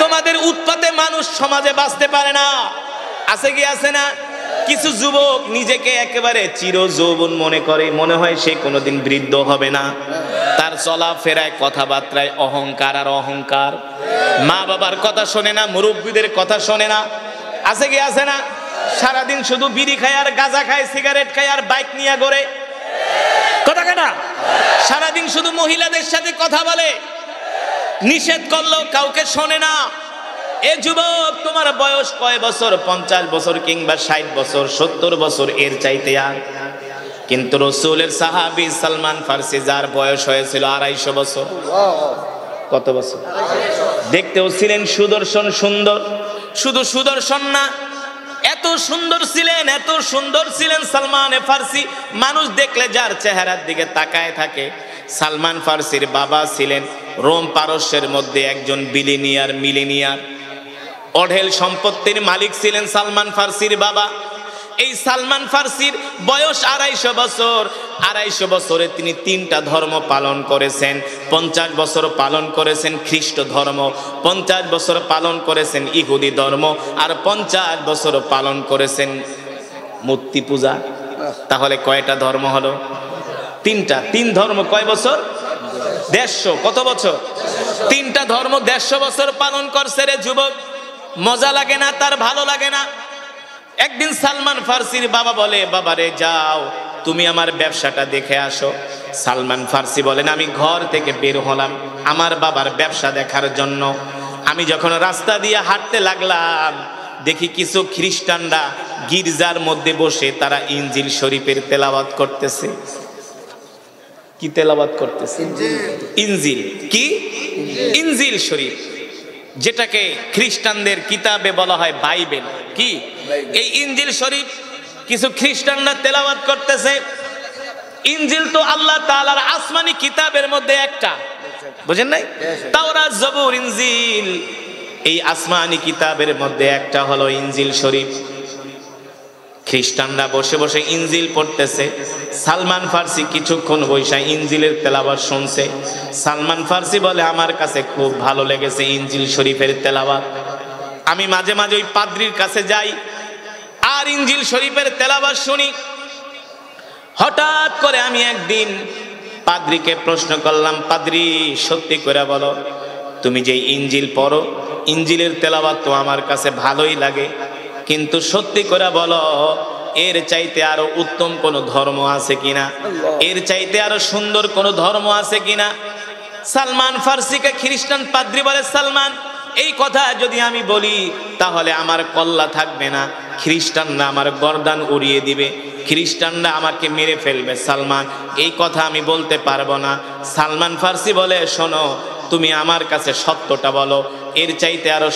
তোমাদের উৎপাতে মানুষ সমাজে বাঁচতে পারে না। আছে কি আছে না? কিছু যুবক নিজেকে একেবারে চির যৌবন মনে করে, মনে হয় সে কোনোদিন বৃদ্ধ হবে না। তার চলাফেরায় কথাবার্তায় অহংকার আর অহংকার। মা বাবার কথা শোনে না, মুরব্বীদের কথা শোনে না। আছে কি আছে না? সারাদিন শুধু বিড়ি খায় আর গাঁজা খায়, সিগারেট খায় আর বাইক নিয়ে ঘোরে। কথা কেনা? সারাদিন শুধু মহিলাদের সাথে কথা বলে, নিষেধ করলেও কাউকে শোনে না। এ যুবক, তোমার বয়স কয় বছর? 50 বছর কিংবা 60 বছর, 70 বছর, এর চাইতে আর। কিন্তু রসুলের সাহাবী সালমান ফার্সি, যার বয়স হয়েছিল 250 বছর। কত বছর? দেখতেও ছিলেন সুদর্শন, সুন্দর। শুধু সুদর্শন না, এত সুন্দর ছিলেন, এত সুন্দর ছিলেন সালমান ফার্সি, মানুষ দেখলে যার চেহারার দিকে তাকায় থাকে। সালমান ফার্সির বাবা ছিলেন রোম পারস্যের মধ্যে একজন মিলিনিয়ার, অঢেল সম্পত্তির মালিক ছিলেন সালমান ফার্সির বাবা। এই সালমান ফার্সির বয়স 250 বছর। 250 বছরে তিনি 3টা ধর্ম পালন করেছেন। 50 বছর পালন করেছেন খ্রিস্ট ধর্ম, 50 বছর পালন করেছেন ইহুদি ধর্ম, আর 50 বছর পালন করেছেন মূর্তি পূজা। তাহলে কয়টা ধর্ম হলো? 3টা। 3 ধর্ম কয় বছর? 150। কত বছর? 3টা ধর্ম 150 বছর পালন করছে রে যুবক। মজা লাগে না? তার ভালো লাগে না? একদিন সালমান ফার্সির বাবা বলে, বাবারে যাও তুমি আমার ব্যবসাটা দেখে আসো। সালমান ফার্সি বলেন, আমি ঘর থেকে বের হলাম আমার বাবার ব্যবসা দেখার জন্য। আমি যখন রাস্তা দিয়ে হাঁটতে লাগলাম, দেখি কিছু খ্রিস্টানরা গির্জার মধ্যে বসে তারা ইনজিল শরীফের তেলাওয়াত করতেছে। কি তেলাওয়াত করতেছে? ইনজিল। কি? ইনজিল শরীফ, যেটাকে খ্রিস্টানদের কিতাবে বলা হয় বাইবেল। কি? এই ইনজিল শরীফ কিছু খ্রিস্টানরা তেলাওয়াত করতেছে। ইনজিল তো আল্লাহ তাআলার আসমানি কিতাবের মধ্যে একটা, বুঝেন নাই? তাওরাত, জবুর, ইনজিল, এই আসমানি কিতাবের মধ্যে একটা হলো ইনজিল শরীফ। খ্রিস্টানরা বসে বসে ইনজিল পড়তেছে। সালমান ফার্সি কিছুক্ষণ বসে ইনজিলের তেলাওয়াত শুনছে। সালমান ফার্সি বলে, আমার কাছে খুব ভালো লেগেছে ইনজিল শরীফের তেলাওয়াত। আমি মাঝে মাঝে ওই পাদ্রীর কাছে যাই আর ইনজিল শরীফের তেলাওয়াত শুনি। হঠাৎ করে আমি একদিন পাদ্রীকে প্রশ্ন করলাম, পাদ্রী সত্যি করে বলো, তুমি যে ইনজিল পড়ো, ইনজিলের তেলাওয়াত তো আমার কাছে ভালোই লাগে, কিন্তু সত্যি করে বলো এর চাইতে আরো উত্তম কোন ধর্ম আছে কিনা, এর চাইতে আরো সুন্দর কোন ধর্ম আছে কিনা? সালমান ফার্সিকে খ্রিস্টান পাদ্রী বলে, সালমান এই কথা যদি আমি বলি তাহলে আমার কল্লা থাকবে না, খ্রিস্টানরা আমার গর্দান উড়িয়ে দিবে, খ্রিস্টানরা আমাকে মেরে ফেলবে। সালমান, এই কথা আমি বলতে পারবো না। সালমান ফার্সি বলে, শোনো, তুমি আমার কাছে সত্যটা বলো, এর চাইতে আরো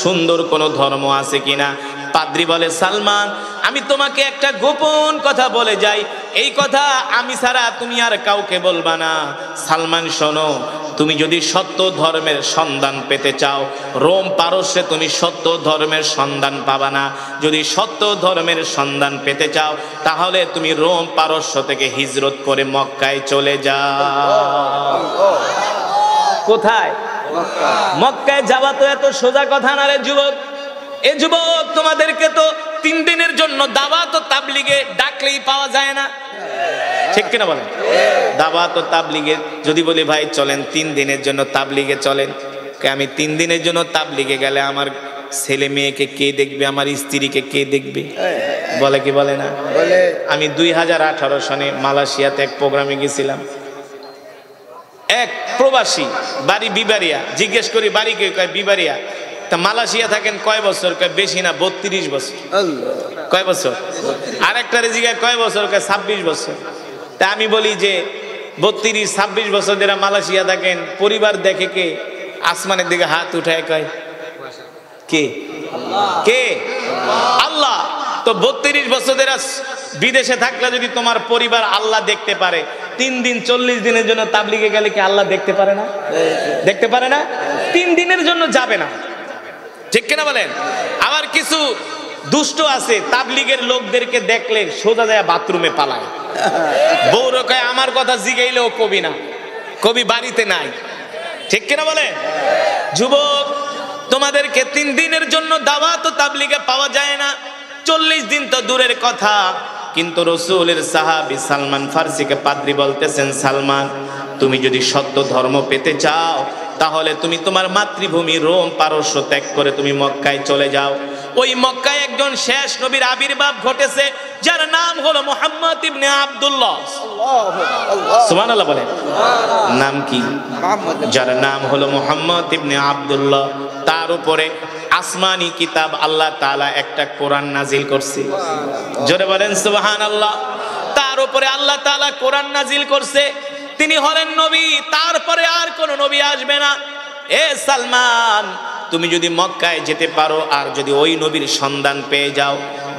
সুন্দর কোন ধর্ম আছে কিনা? পাদ্রী বলে, সালমান আমি তোমাকে একটা গোপন কথা বলে যাই, এই কথা আমি ছাড়া তুমি আর কাউকে বলবা না। সালমান শোনো, তুমি যদি সত্য ধর্মের সন্ধান পেতে চাও, রোম পারস্যে তুমি সত্য ধর্মের সন্ধান পাবা না। যদি সত্য ধর্মের সন্ধান পেতে চাও, তাহলে তুমি রোম পারস্য থেকে হিজরত করে মক্কায় চলে যাও। কোথায়? মক্কায় যাওয়া তো এত সোজা কথা না রে যুবক। এ যুবক, তোমাদেরকে তো 3 দিনের জন্য দাওয়াত ও তাবলীগে ডাকলেই পাওয়া যায় না, ঠিক কিনা বলেন? দাওয়াত ও তাবলীগে যদি বলি ভাই চলেন 3 দিনের জন্য তাবলীগে চলেন, আমি 3 দিনের জন্য তাবলীগে গেলে আমার ছেলে মেয়েকে কে দেখবে, আমার স্ত্রীকে কে দেখবে? বলে কি বলে না? আমি 2018 সনে মালয়েশিয়াতে এক প্রোগ্রামে গেছিলাম। এক প্রবাসী, বাড়ি বিবারিয়া, জিজ্ঞেস করি বাড়ি কে, কয় বিবারিয়া। তা মালয়েশিয়া থাকেন কয় বছর? কয় বেশি না, 32 বছর। কয় বছর? আরেকটা জিজ্ঞাসা কয় বছর? কয় 26 বছর। তা আমি বলি যে 32-26 বছর যারা মালয়েশিয়া থাকেন, পরিবার দেখে কে? আসমানের দিকে হাত উঠায় কয় কে? কে? আল্লাহ। তো 32 বছর যারা বিদেশে থাকলে যদি তোমার পরিবার আল্লাহ দেখতে পারে, 3 দিন 40 দিনের জন্য তাবলীগে গেলে কি আল্লাহ দেখতে পারে না? দেখতে পারে না? 3 দিনের জন্য যাবে না, ঠিক কিনা বলেন? আবার কিছু দুষ্ট আছে, তাবলীগের লোকদেরকে দেখলে সোজা যায় বাথরুমে পালায়। বউরা কয় আমার কথা জিগাইলেও কবি না, কবি বাড়িতে নাই, ঠিক কিনা বলেন? যুবক, তোমাদেরকে 3 দিনের জন্য দাওয়াত ও তাবলীগে পাওয়া যায় না, 40 দিন তো দূরের কথা। কিন্তু রাসূলের সাহাবী সালমান ফারসিকে পাদ্রী বলতেছেন, সালমান, তুমি যদি সত্য ধর্ম পেতে চাও, তাহলে তুমি তোমার মাতৃভূমি রোম পারস্য ত্যাগ করে তুমি মক্কায় চলে যাও। ওই মক্কায় একজন শেষ নবীর আবির্ভাব ঘটেছে, যার নাম হলো মুহাম্মদ ইবনে আব্দুল্লাহ। সুবহানাল্লাহ বলেন। নাম কি? যার নাম হলো মুহাম্মদ ইবনে আব্দুল্লাহ। তার উপরে আসমানি কিতাব আল্লাহ তাআলা একটা কোরআন নাজিল করছে। জোরে বলেন সুবহানাল্লাহ। তার উপরে আল্লাহ তাআলা কোরআন নাজিল করছে। তিনি হলেন নবী, তারপরে আর কোন নবী আসবে না। এ সালমান, তুমি যদি মক্কায় যেতে পারো আর যদি ওই নবীর সন্ধান পেয়ে যাও,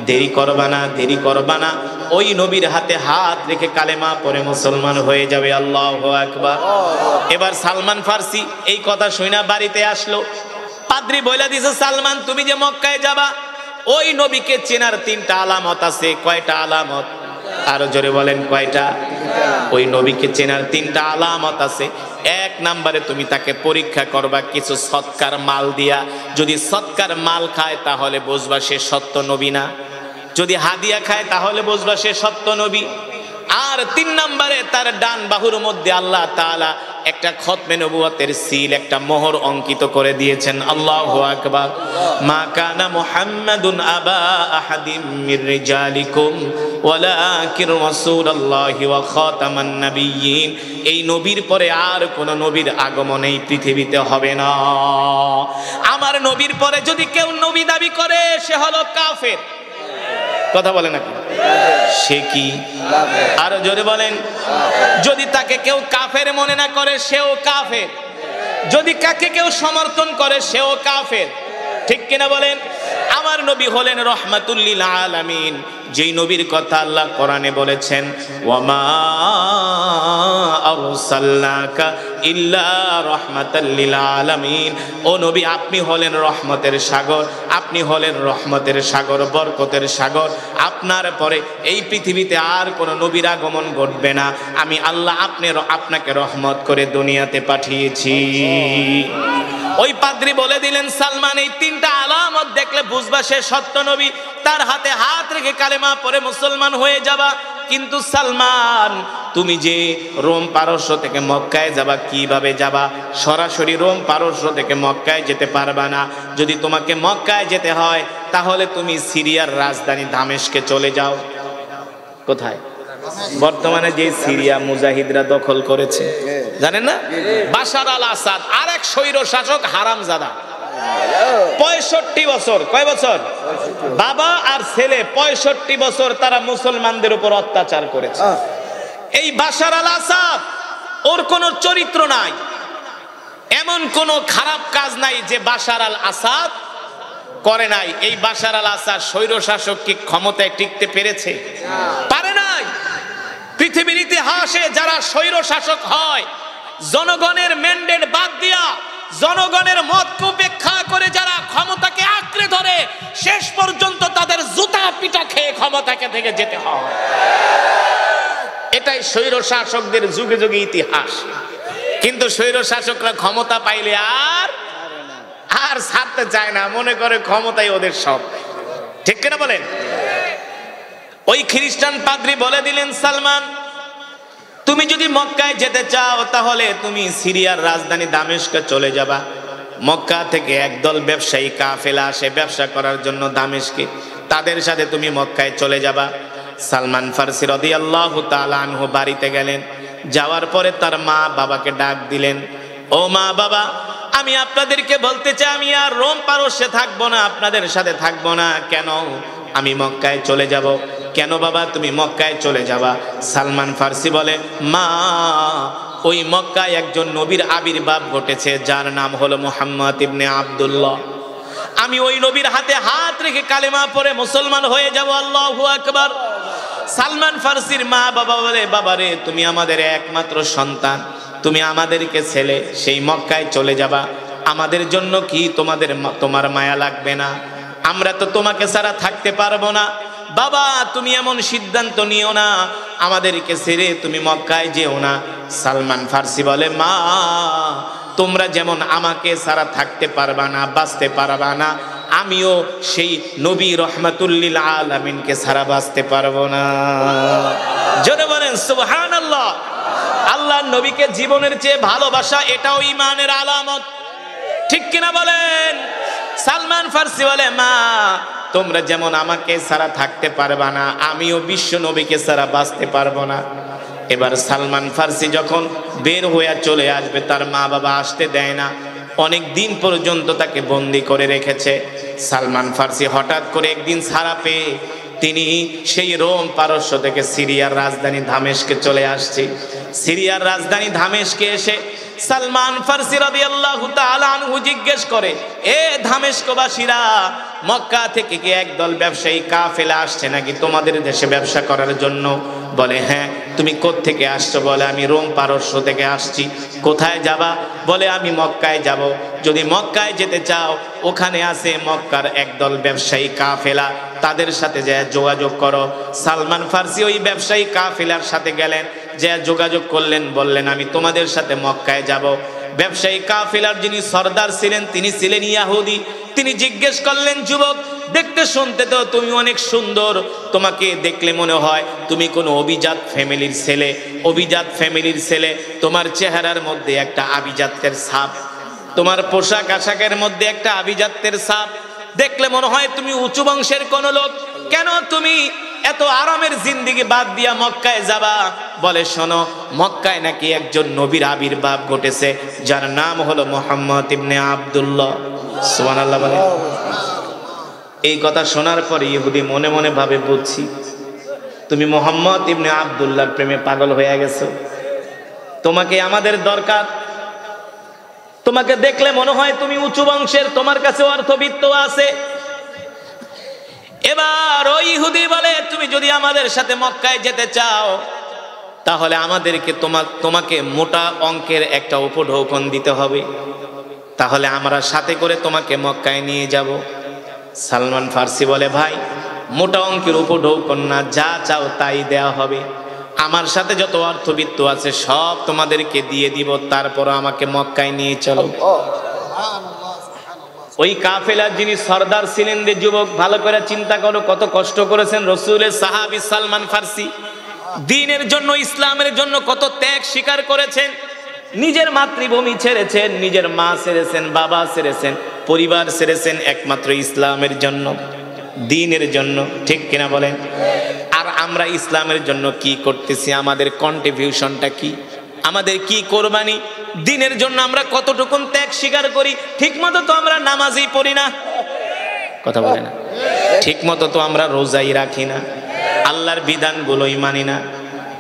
দেরি করবা না, দেরি করবা না, ওই নবীর হাতে হাত রেখে কালেমা পড়ে মুসলমান হয়ে যাবে। আল্লাহু আকবার। এবার সালমান ফারসি এই কথা শুনে বাড়িতে আসলো। পাদ্রী বলে দিছে, সালমান, তুমি যে মক্কায় যাবা, ওই নবীকে চেনার 3টা আলামত আছে। কয়টা আলামত? আরো জোরে বলেন, কয়টা? ওই নবীকে চেনার 3টা আলামত আছে। 1 নম্বরে তুমি তাকে পরীক্ষা করবা কিছু সৎকার মাল দিয়া। যদি সৎকার মাল খায় তাহলে বুঝবা সে সত্য নবী না, যদি হাদিয়া খায় তাহলে বুঝবা সে সত্য নবী। আর 3 নম্বরে তার ডান বাহুর মধ্যে আল্লাহ তাআলা একটা খতমে নবুয়তের সিল, একটা মোহর অঙ্কিত করে দিয়েছেন। আল্লাহু আকবার। মা কানা মুহাম্মাদুন আবা আহাদিম মির রিজালিকুম ওয়ালাকিন রাসূলুল্লাহি ওয়া খাতামান নাবিয়্যিন। এই নবীর পরে আর কোন নবীর আগমন এই পৃথিবীতে হবে না। আমার নবীর পরে যদি কেউ নবী দাবি করে, সে হলো কাফের। কথা বলে নাকি? সে কি? আরো জোরে বলেন। যদি তাকে কেউ কাফের মনে না করে, সেও কাফের। যদি কাকে কেউ সমর্থন করে, সেও কাফের, ঠিক কিনা বলেন? আমার নবী হলেন রহমাতুল লিল আলামিন, যেই নবীর কথা আল্লাহ কোরআনে বলেছেন, ওয়ামা আরসালনাকা ইল্লা রাহমাতাল লিল আলামিন। ও নবী, আপনি হলেন রহমতের সাগর, আপনি হলেন রহমতের সাগর, বরকতের সাগর। আপনার পরে এই পৃথিবীতে আর কোন নবীর আগমন ঘটবে না। আমি আল্লাহ আপনাকে রহমত করে দুনিয়াতে পাঠিয়েছি। ওই পাদ্রী বলে দিলেন, সালমান, এই 3টা আলামত দেখলে বুঝবা সে সত্য নবী, তার হাতে হাত রেখে কালেমা পড়ে মুসলমান হয়ে যাবা। কিন্তু সালমান, তুমি যে রোম পারস্য থেকে মক্কায় যাবা, কিভাবে যাবা? সরাসরি রোম পারস্য থেকে মক্কায় যেতে পারবা না। যদি তোমাকে মক্কায় যেতে হয়, তাহলে তুমি সিরিয়ার রাজধানী দামেস্কে চলে যাও। কোথায়? বর্তমানে যে সিরিয়া মুজাহিদরা দখল করেছে, জানেন না? বাশার আল আসাদ, আরেক স্বৈর শাসক হারামজাদা। 65 বছর, কয় বছর? বাবা আর ছেলে 65 বছর তারা মুসলমানদের উপর অত্যাচার করেছে। এই বাশার আল আসাদ, ওর কোনো চরিত্র নাই, এমন কোন খারাপ কাজ নাই যে বাশার আল আসাদ করে নাই। এই বাশার আল আসাদ স্বৈর শাসক কি ক্ষমতায় টিকতে পেরেছে? পারে নাই। পৃথিবীর ইতিহাসে যারা স্বৈর শাসক হয়, জনগণের ম্যান্ডেট বাদ দিয়া জনগণের মতকে উপেক্ষা করে যারা ক্ষমতাকে আঁকড়ে ধরে শেষ পর্যন্ত তাদের জুতা পিটা খেয়ে ক্ষমতাকে থেকে যেতে হয়। এটাই স্বৈর শাসকদের যুগে যুগে ইতিহাস। কিন্তু স্বৈর শাসকরা ক্ষমতা পাইলে আর ছাড়তে চায় না, মনে করে ক্ষমতাই ওদের সব। ঠিক কিনা বলেন? ওই খ্রিস্টান পাদ্রী বলে দিলেন, সালমান তুমি যদি মক্কায় যেতে চাও তাহলে তুমি সিরিয়ার রাজধানী দামেস্কে চলে যাবা। মক্কা থেকে একদল ব্যবসায়ী কাফেলা আসে ব্যবসা করার জন্য দামেস্কে, তাদের সাথে তুমি মক্কায় চলে যাবা। সালমান ফারসি রাদিয়াল্লাহু তাআলা আনহু বাড়িতে গেলেন। যাওয়ার পরে তার মা বাবাকে ডাক দিলেন, ও মা বাবা, আমি আপনাদেরকে বলতে চাই আমি আর রোম পারস্যে থাকবো না, আপনাদের সাথে থাকবো না। কেন? আমি মক্কায় চলে যাব। কেন বাবা তুমি মক্কায় চলে যাবা? সালমান ফারসি বলে, মা ওই মক্কায় একজন নবীর আবির্ভাব ঘটেছে যার নাম হলো মুহাম্মদ ইবনে আব্দুল্লাহ। আমি ওই নবীর হাতে হাত রেখে কালেমা পড়ে মুসলমান হয়ে যাব। আল্লাহু আকবার। সালমান ফারসির মা বাবা বলে, বাবারে তুমি আমাদের একমাত্র সন্তান, তুমি আমাদেরকে ছেলে সেই মক্কায় চলে যাবা, আমাদের জন্য কি তোমার মায়া লাগবে না? আমরা তো তোমাকে ছাড়া থাকতে পারবো না। বাবা তুমি এমন সিদ্ধান্ত নিও না, আমাদেরকে ছেড়ে তুমি মক্কায় যেও না। সালমান ফারসি বলে, মা তোমরা যেমন আমাকে ছাড়া থাকতে পারবা না, বাঁচতে পারবা না, আমিও সেই নবী রহমাতুল লিল আলামিনকে ছাড়া বাঁচতে পারবো না। জোরে বলেন সুবহানাল্লাহ। আল্লাহর নবীকে জীবনের চেয়ে ভালোবাসা, এটাও ঈমানের আলামত। ঠিক কিনা বলেন? সালমান ফারসি বলে, মা তোমরা যেমন আমাকে ছাড়া থাকতে পারবা না, আমিও বিশ্ব নবীকে ছাড়া বাঁচতে পারবো না। এবার সালমান ফারসি যখন বের হয়ে চলে আসবে, তার মা বাবা আসতে দেয় না, অনেক দিন পর্যন্ত তাকে বন্দি করে রেখেছে। সালমান ফারসি হঠাৎ করে একদিন ছাড়া পেয়ে তিনি সেই রোম পারস্য থেকে সিরিয়ার রাজধানী দামেস্কে চলে আসছে। সিরিয়ার রাজধানী দামেস্কে এসে সালমান ফারসি রাদিয়াল্লাহু তাআলা আনহু জিজ্ঞেস করে, এ দামেস্কবাসীরা, মক্কা থেকে কি একদল ব্যবসায়ী কাফেলা আসছে নাকি তোমাদের দেশে ব্যবসা করার জন্য? বলে, হ্যাঁ। তুমি কোত্থেকে আসছো? বলে, আমি রোম পারস্য থেকে আসছি। কোথায় যাবা? বলে, আমি মক্কায় যাব। যদি মক্কায় যেতে চাও, ওখানে আছে মক্কার একদল ব্যবসায়ী কাফেলা, তাদের সাথে যে যোগাযোগ করো। সালমান ফারসি ওই ব্যবসায়ী কাফেলার সাথে গেলেন, যে যোগাযোগ করলেন, বললেন আমি তোমাদের সাথে মক্কায় যাব। ব্যবসায়ী কাফেলার যিনি সর্দার ছিলেন তিনি ছিলেন ইয়াহুদি। তিনি জিজ্ঞেস করলেন, যুবক দেখতে শুনতে তো তুমি অনেক সুন্দর, তোমাকে দেখলে মনে হয় তুমি কোনো অভিজাত ফ্যামিলির ছেলে। অভিজাত ফ্যামিলির ছেলে, তোমার চেহারার মধ্যে একটা আভিজাত্যের ছাপ, তোমার পোশাক আশাকের মধ্যে একটা আভিজাত্যের ছাপ, দেখলে মনে হয় তুমি উঁচু বংশের কোন লোক। কেন তুমি এত আরামের জিন্দেগি বাদ দিয়া মক্কায় যাবা? বলে, শোনো, মক্কায় নাকি একজন নবীর আবির্ভাব ঘটেছে যার নাম হলো মুহাম্মদ ইবনে আব্দুল্লাহ। সুবহানাল্লাহ বলে। এই কথা শোনার পরে ইহুদি মনে মনে ভাবে, বুঝছি তুমি মুহাম্মদ ইবনে আব্দুল্লাহর প্রেমে পাগল হয়ে গেছো, তোমাকে আমাদের দরকার। তোমাকে দেখলে মনে হয় তুমি উঁচু বংশের, তোমার কাছে অর্থবিত্ত আছে। এবার ওই ইহুদি বলে, তুমি যদি আমাদের সাথে মক্কায় যেতে চাও তাহলে আমাদেরকে তোমাকে মোটা অঙ্কের একটা উপঢৌকন দিতে হবে, তাহলে আমরা সাথে করে তোমাকে মক্কায় নিয়ে যাব। সালমান ফারসি বলে, ভাই মোটা অঙ্কের উপঢৌকন না, যা চাও তাই দেয়া হবে। আমার সাথে যত অর্থবিত্ত আছে সব তোমাদেরকে দিয়ে দিব, তারপর আমাকে মক্কায় নিয়ে চলো। ওই কাফেলার যিনি সর্দার ছিলেন, রে যুবক ভালো করে চিন্তা করো, কত কষ্ট করেছেন রাসূলের সাহাবী সালমান ফারসি। দ্বীনের জন্য, ইসলামের জন্য কত ত্যাগ স্বীকার করেছেন। নিজের মাতৃভূমি ছেড়েছেন, নিজের মা ছেড়েছেন, বাবা ছেড়েছেন, পরিবার ছেড়েছেন, একমাত্র ইসলামের জন্য, দ্বীনের জন্য। ঠিক কিনা বলেন? আর আমরা ইসলামের জন্য কি করতেছি? আমাদের কন্ট্রিবিউশনটা কি? আমাদের কি কোরবানি? দ্বীনের জন্য আমরা কতটুকুন ত্যাগ স্বীকার করি? ঠিক মতো তো আমরা নামাজই পড়ি না, কথা বলে না। ঠিক মতো তো আমরা রোজাই রাখি না, আল্লাহর বিধানগুলোই মানি না।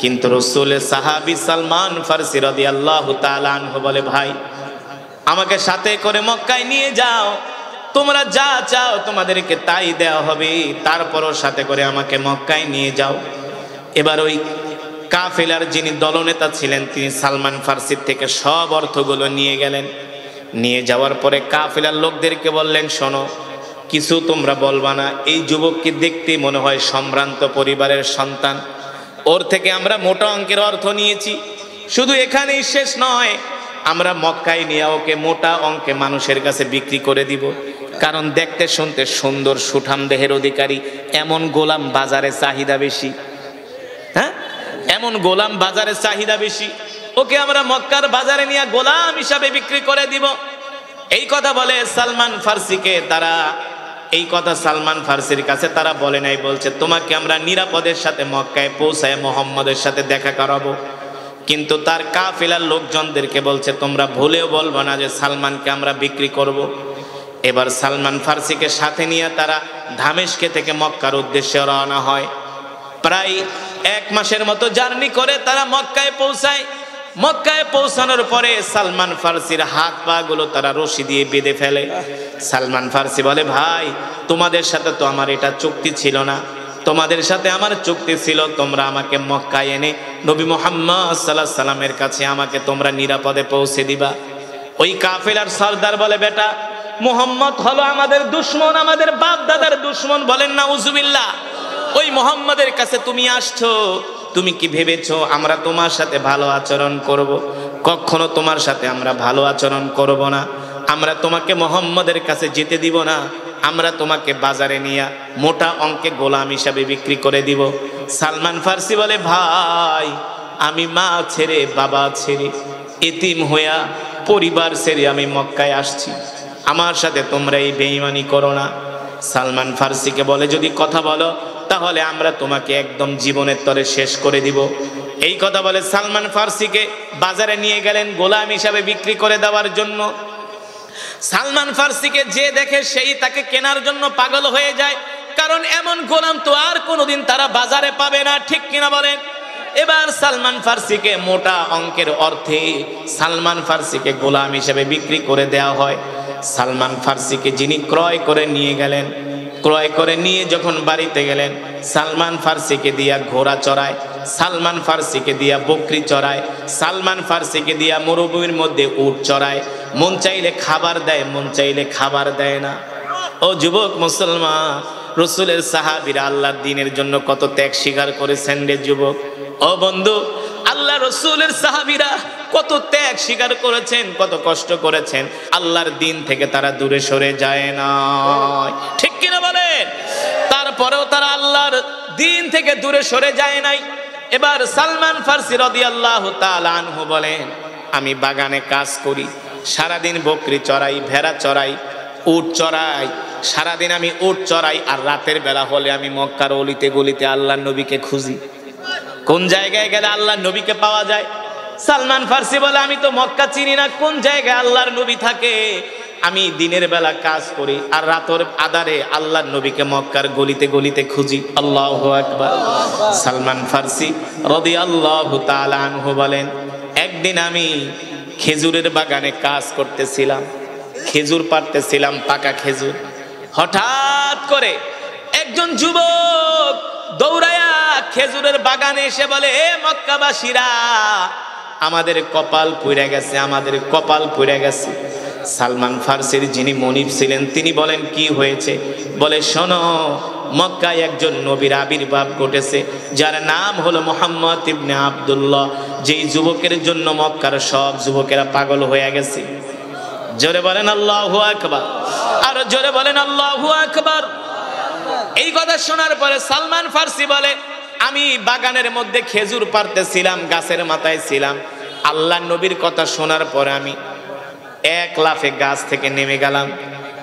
কিন্তু রাসূলের সাহাবী সালমান ফারসি রাদিয়াল্লাহু তাআলা আনহু বলে, ভাই আমাকে সাথে করে মক্কায় নিয়ে যাও, তোমরা যা চাও তোমাদেরকে তাই দেওয়া হবে, তারপরও সাথে করে আমাকে মক্কায় নিয়ে যাও। এবার ওই কাফেলার যিনি দলনেতা ছিলেন তিনি সালমান ফার্সির থেকে সব অর্থগুলো নিয়ে গেলেন। নিয়ে যাওয়ার পরে কাফেলার লোকদেরকে বললেন, শোনো, কিছু তোমরা বলবা না। এই যুবককে দেখতে মনে হয় সম্ভ্রান্ত পরিবারের সন্তান, ওর থেকে আমরা মোটা অঙ্কের অর্থ নিয়েছি। শুধু এখানেই শেষ নয়, আমরা মক্কায় নিয়ে ওকে মোটা অঙ্কে মানুষের কাছে বিক্রি করে দিব। কারণ দেখতে শুনতে সুন্দর, সুঠাম দেহের অধিকারী, এমন গোলাম বাজারে চাহিদা বেশি। হ্যাঁ, এমন গোলাম বাজারে চাহিদা বেশি, ওকে আমরা মক্কার বাজারে নিয়ে গোলাম হিসাবে বিক্রি করে দিব। এই কথা বলে সালমান ফার্সিকে তারা, এই কথা সালমান ফার্সির কাছে তারা বলে নাই, বলছে তোমাকে আমরা নিরাপদের সাথে মক্কায় পৌঁছায় মোহাম্মদের সাথে দেখা করাবো। কিন্তু তার কাফেলার লোকজনদেরকে বলছে, তোমরা ভুলেও বলবো না যে সালমানকে আমরা বিক্রি করব। এবার সালমান ফার্সিকে সাথে নিয়ে তারা দামেস্ক থেকে মক্কার উদ্দেশ্যে রওনা হয়। প্রায় 1 মাসের মতো জার্নি করে তারা মক্কায় পৌঁছায়। মক্কায় পৌঁছানোর পরে সালমান ফার্সির হাত পা গুলো তারা রশি দিয়ে বেঁধে ফেলে। সালমান ফার্সি বলে, ভাই, তোমাদের সাথে তো আমার এটা চুক্তি ছিল না, তোমাদের সাথে আমার চুক্তি ছিল তোমরা আমাকে মক্কায় এনে নবী মুহাম্মদ সাল্লাল্লাহু আলাইহি সাল্লামের কাছে আমাকে তোমরা নিরাপদে পৌঁছে দিবা। ওই কাফেলার সরদার বলে, বেটা, মুহাম্মদ হলো আমাদের দুশমন, আমাদের বাপ দাদার দুশমন। বলেন নাউজুবিল্লাহ। ওই মুহাম্মদের কাছে তুমি আসছো, তুমি কি ভেবেছো আমরা তোমার সাথে ভালো আচরণ করব? কখনো তোমার সাথে আমরা ভালো আচরণ করব না। আমরা তোমাকে মুহাম্মদের কাছে যেতে দিব না। আমরা তোমাকে বাজারে নিয়ে মোটা অঙ্কে গোলাম হিসাবে বিক্রি করে দিব। সালমান ফার্সি বলে, ভাই, আমি মা ছেড়ে বাবা ছেড়ে এতিম হইয়া পরিবার ছেড়ে আমি মক্কায় আসছি, আমার সাথে তোমরা এই বেঈমানি করো না। সালমান ফার্সিকে বলে, যদি কথা বলো তাহলে আমরা তোমাকে একদম জীবনের তরে শেষ করে দিব। এই কথা বলে সালমান ফার্সিকে বাজারে নিয়ে গেলেন গোলাম হিসাবে বিক্রি করে দেওয়ার জন্য। সালমান ফার্সিকে যে দেখে সেই তাকে কেনার জন্য পাগল হয়ে যায়, কারণ এমন গোলাম তো আর কোনোদিন তারা বাজারে পাবে না, ঠিক কিনা বলেন? এবার সালমান ফার্সিকে মোটা অঙ্কের অর্থে সালমান ফার্সিকে গোলাম হিসেবে বিক্রি করে দেওয়া হয়। সালমান ফার্সিকে যিনি ক্রয় করে নিয়ে গেলেন, ক্রয় করে নিয়ে যখন বাড়িতে গেলেন, সালমান ফার্সিকে দিয়া ঘোড়া চড়ায়, সালমান ফার্সিকে দিয়া বকরি চড়ায়, সালমান ফার্সিকে দিয়া মরুভূমির মধ্যে উট চড়ায়। মন চাইলে খাবার দেয়, মন চাইলে খাবার দেয় না। ও যুবক মুসলমান, রসুলের সাহাবীরা আল্লাহর দ্বীনের জন্য কত ত্যাগ স্বীকার করেছেন রে যুবক। ও বন্ধু, আল্লাহ রসুলের সাহাবীরা কত ত্যাগ স্বীকার করেছেন, কত কষ্ট করেছেন, আল্লাহর দ্বীন থেকে তারা দূরে সরে যায় না, ঠিক কিনা বলেন? তারপরেও তারা আল্লাহর দ্বীন থেকে দূরে সরে যায় নাই। এবার সালমান ফার্সি রাদিয়াল্লাহু তাআলা আনহু বলেন, আমি বাগানে কাজ করি, সারাদিন বকরি চড়াই, ভেড়া চড়াই, উট চড়াই, সারাদিন আমি উট চড়াই, আর রাতের বেলা হলে আমি মক্কার অলিতে গলিতে আল্লাহর নবীকে খুঁজি, কোন জায়গায় গেলে আল্লাহর নবীকে পাওয়া যায়। সালমান ফার্সি বলে, আমি তো মক্কা চিনি না, কোন জায়গায় আল্লাহর নবী থাকে। আমি দিনের বেলা কাজ করি আর রাতের আধারে আল্লাহর নবীকে মক্কার গলিতে গলিতে খুঁজি। আল্লাহু আকবার। সালমান ফার্সি রাদিয়াল্লাহু তাআলা আনহু বলেন, একদিন আমি খেজুরের বাগানে কাজ করতেছিলাম, খেজুর পাড়তেছিলাম, পাকা খেজুর। হঠাৎ করে একজন যুবক দৌড়ায়া খেজুরের বাগানে এসে বলে, হে মক্কাবাসীরা, আমাদের কপাল পুড়ে গেছে, আমাদের কপাল পুড়ে গেছে। সালমান ফার্সির যিনি মনিব ছিলেন তিনি বলেন, কি হয়েছে? বলে, শোনো, মক্কায় একজন নবীর আবির্ভাব ঘটেছে, যার নাম হলো মুহাম্মদ ইবনে আব্দুল্লাহ। যেই যুবকের জন্য মক্কার সব যুবকেরা পাগল হয়ে গেছে। জোরে বলেন আল্লাহু আকবার, আর জোরে বলেন আল্লাহু আকবার। এই কথা শোনার পরে সালমান ফার্সি বলে, আমি বাগানের মধ্যে খেজুর পাড়তেছিলাম, গাছের মাথায় ছিলাম। আল্লাহ নবীর কথা শোনার পরে আমি এক লাফে গাছ থেকে নেমে গেলাম।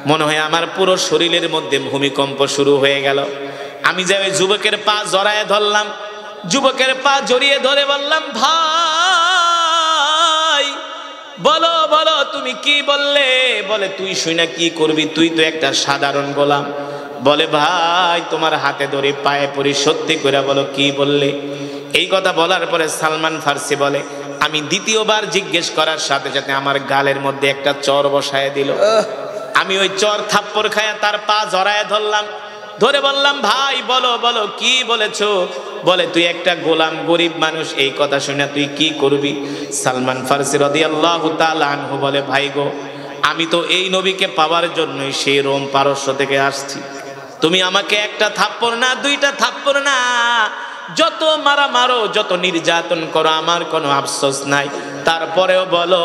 মনে হয় আমার পুরো শরীরের মধ্যে ভূমিকম্প শুরু হয়ে গেল। আমি যে ওই যুবকের পা জড়ায় ধরলাম, যুবকের পা জড়িয়ে ধরে বললাম, ভাই, বলো বলো তুমি কি বললে? বলে, তুই শুনে কি করবি, তুই তো একটা সাধারণ গোলাম। বলে, ভাই, তোমার হাতে ধরে পায়ে পড়ি, সত্যি করে বলো কি বললে? এই কথা বলার পরে সালমান ফার্সি বলে, আমি দ্বিতীয়বার জিজ্ঞেস করার সাথে সাথে আমার গালের মধ্যে একটা চর বসায় দিল। আমি ওই চর থাপ্পড় খায়া তার পা জড়ায় ধরলাম, ধরে বললাম ভাই বলো বলো কি বলেছো? বলে তুই একটা গোলাম গরিব মানুষ, এই কথা শুনে তুই কি করবি? সালমান ফারসি রাদিয়াল্লাহু তাআলা আনহু বলে ভাই গো, আমি তো এই নবীকে পাওয়ার জন্যই সেই রোম পারস্য থেকে আসছি। তুমি আমাকে একটা থাপ্পড় না, দুইটা থাপ্পড় না, যত মারা মারো, যত নির্যাতন করো, আমার কোনো আফসোস নাই। তারপরেও বলো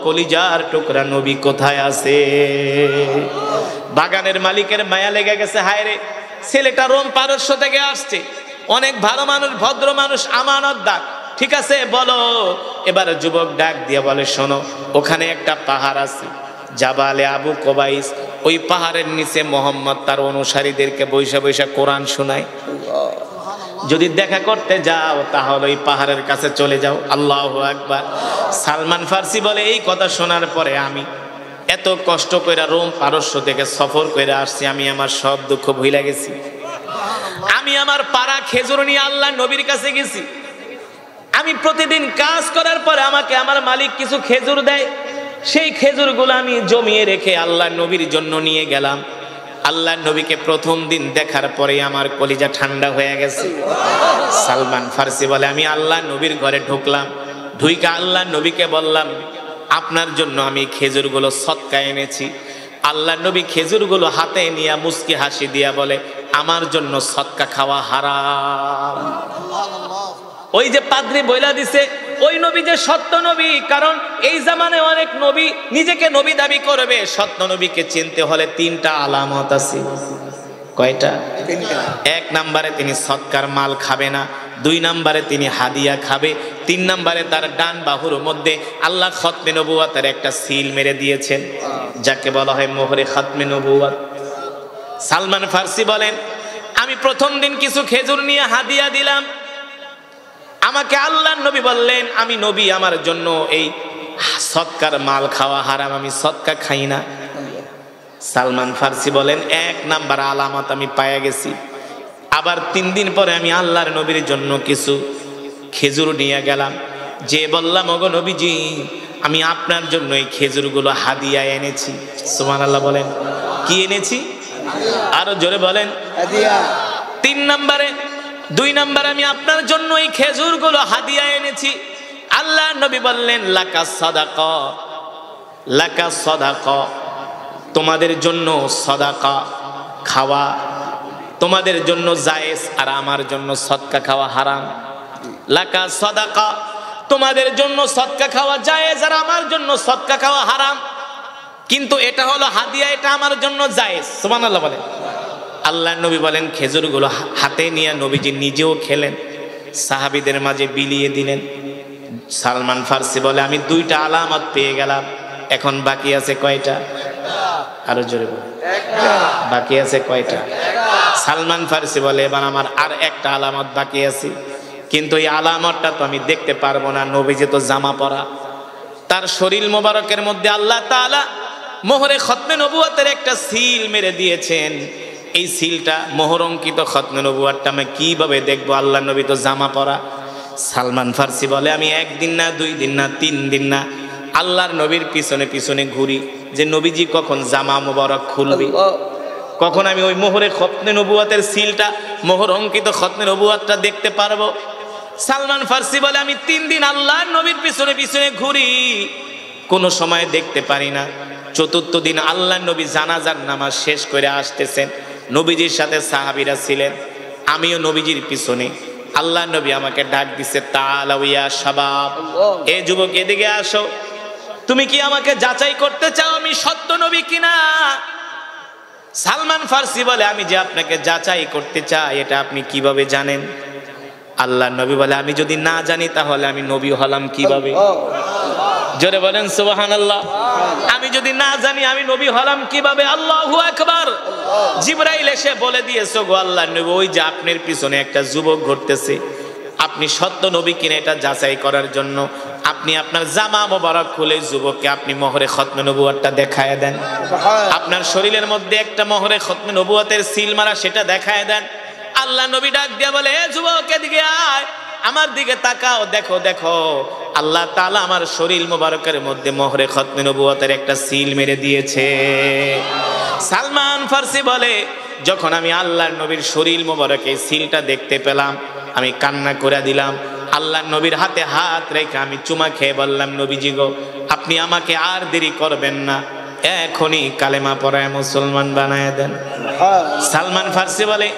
কলিজার টুকরা নবী কোথায় আছে? বাগানের মালিকের মায়া লেগে গেছে, হায় রে ছেলেটা রোম পারস্য থেকে আসছে, অনেক ভালো মানুষ, ভদ্র মানুষ, আমানতদার, ঠিক আছে বলো। এবার যুবক ডাক দিয়ে বলে শোনো, ওখানে একটা পাহাড় আছে জাবালে আবু কোবাইস, ওই পাহাড়ের নিচে মোহাম্মদ তার অনুসারীদেরকে বৈশা বৈশা কোরআন শোনায়। যদি দেখা করতে যাও তাহলে ওই পাহাড়ের কাছে চলে যাও। আল্লাহু আকবার। সালমান ফারসি বলে এই কথা শোনার পরে আমি এত কষ্ট করে রোম পারস্য থেকে সফর করে আসছি, আমি আমার সব দুঃখ ভুলে গেছি। আমি আমার পাড়া খেজুর নিয়ে আল্লাহ নবীর কাছে গেছি। আমি প্রতিদিন কাজ করার পরে আমাকে আমার মালিক কিছু খেজুর দেয়, সেই খেজুরগুলো আমি জমিয়ে রেখে আল্লাহ নবীর জন্য নিয়ে গেলাম। আল্লাহ নবীকে প্রথম দিন দেখার পরে আমার কলিজা ঠান্ডা হয়ে গেছে। সালমান ফারসি বলে আমি আল্লাহ নবীর ঘরে ঢুকলাম, ঢুইকা আল্লাহ নবীকে বললাম আপনার জন্য আমি খেজুরগুলো সদকা এনেছি। আল্লাহ নবী খেজুরগুলো হাতে নিয়ে মুস্কি হাসি দিয়া বলে আমার জন্য সদকা খাওয়া হারাম। ওই যে পাদ্রী বইলা দিছে ওই নবী যে সত্য নবী, কারণ এই জামানে অনেক নবী নিজেকে নবী দাবি করবে। সত্য নবীকে চিনতে হলে তিনটা আলামত আছে। কয়টা? এক নম্বরে তিনি সদকার মাল খাবে না, দুই নম্বরে তিনি হাদিয়া খাবে, তিন নম্বরে তার ডান বাহুর মধ্যে আল্লাহ খতমে নবুয়াতের একটা সিল মেরে দিয়েছেন, যাকে বলা হয় মোহরে খতমে নবুয়াত। সালমান ফারসি বলেন আমি প্রথম দিন কিছু খেজুর নিয়ে হাদিয়া দিলাম। আমাকে আল্লাহ নবী বললেন আমি নবী, আমার জন্য এই সদকার মাল খাওয়া হারাম, আমি সদকা খাই না। সালমান ফারসি বলেন এক নাম্বার আলামত আমি পায়ে গেছি। আবার 3 দিন পরে আমি আল্লাহর নবীর জন্য কিছু খেজুর নিয়ে গেলাম, যে বললাম ওগো নবীজি আমি আপনার জন্য এই খেজুরগুলো হাদিয়া এনেছি। সুবহানাল্লাহ বলেন। কি এনেছি? আরো জোরে বলেন। হাদিয়া। 2 নম্বরে আমি আপনার জন্য এই খেজুরগুলো হাদিয়া এনেছি। আল্লাহ নবী বললেন লাকা সাদাকা, লাকা সাদাকা, তোমাদের জন্য সাদাকা খাওয়া তোমাদের জন্য জায়েজ, আর আমার জন্য সদকা খাওয়া হারাম। লাকা সাদাকা, তোমাদের জন্য সদকা খাওয়া জায়েজ আর আমার জন্য সদকা খাওয়া হারাম। কিন্তু এটা হলো হাদিয়া, এটা আমার জন্য জায়েজ। সুবহানাল্লাহ বলেন। আল্লাহ নবী বলেন খেজুরগুলো হাতে নিয়ে নবীজি নিজেও খেলেন, সাহাবীদের মাঝে বিলিয়ে দিলেন। সালমান ফারসি বলে আমি 2টা আলামত পেয়ে গেলাম, এখন বাকি আছে কয়টা? আরো জোরে বলেন। বাকি আছে কয়টা? সালমান ফারসি বলে এবার আমার আর একটা আলামত বাকি আছে, কিন্তু এই আলামতটা তো আমি দেখতে পারবো না, নবীজি তো জামা পরা। তার শরীর মোবারকের মধ্যে আল্লাহ তাআলা মোহরে খতমে নবুয়তের একটা সিল মেরে দিয়েছেন। এই সিলটা মোহরঙ্কিত খতমে নবুয়তটা আমি কিভাবে দেখবো? আল্লাহ নবী তো জামা পরা। সালমান ফারসি বলে আমি 1 দিন না 2 দিন না 3 দিন না আল্লাহর নবীর পিছনে পিছনে ঘুরি যে নবীজি কখন জামা মোবারক খুলবে, কখন আমি ওই মোহরে খতমে নবুয়তের সিলটা, মোহর অঙ্কিত খতমে নবুয়তটা দেখতে পারবো। সালমান ফারসি বলে আমি 3 দিন আল্লাহর নবীর পিছনে পিছনে ঘুরি, কোনো সময় দেখতে পারি না। 4র্থ দিন আল্লাহর নবী জানাজার নামাজ শেষ করে আসতেছেন, নবীজির সাথে সাহাবীরা ছিলেন, আমিও নবীজির পিছনে। আল্লাহ নবী আমাকে ডাক দিছে তাআলা ইয়া শাবাব, এ যুবক এদিকে আসো, তুমি কি আমাকে যাচাই করতে চাও আমি সত্য নবী কিনা? সালমান ফারসি বলে আমি যে আপনাকে যাচাই করতে চাই এটা আপনি কিভাবে জানেন? আল্লাহ নবী বলে আমি যদি না জানি তাহলে আমি নবী হলাম কিভাবে? জোরে বলেন সুবহানাল্লাহ। আমি যদি না জানি আমি নবী হলাম কিভাবে? আল্লাহু আকবার। জিবরাইল এসে বলে দিয়েছে গো আল্লাহর নবী ওই যে আপনার পিছনে একটা যুবক ঘুরতেছে, আপনি সত্য নবী কিনা এটা যাচাই করার জন্য আপনি আপনার জামা মোবারক খুলে যুবককে আপনি মোহরে খতমে নবুয়তটা দেখায় দেন। আপনার শরীরের মধ্যে একটা মোহরে খতমে নবুয়তের সিল মারা, সেটা দেখায় দেন। আল্লাহ নবী ডাক দিয়া বলে এ যুবক এদিকে আয়, আমার দিকে তাকাও, দেখো দেখো আল্লাহ তাআলা আমার শরীর মোবারকের মধ্যে মোহরে খতমে নবুয়তের একটা সিল মেরে দিয়েছে। সালমান ফারসি বলে যখন আমি আল্লাহর নবীর শরীর মোবারকে সিলটা দেখতে পেলাম, আমি কান্না করে দিলাম। আল্লাহর নবীর হাতে হাত রেখে আমি চুমা খেয়ে বললাম, নবীজি গো, আপনি আমাকে আর দেরি করবেন না, এখনই কালেমা পড়ায় মুসলমান বানায় দেন। সালমান ফার্সি বলে,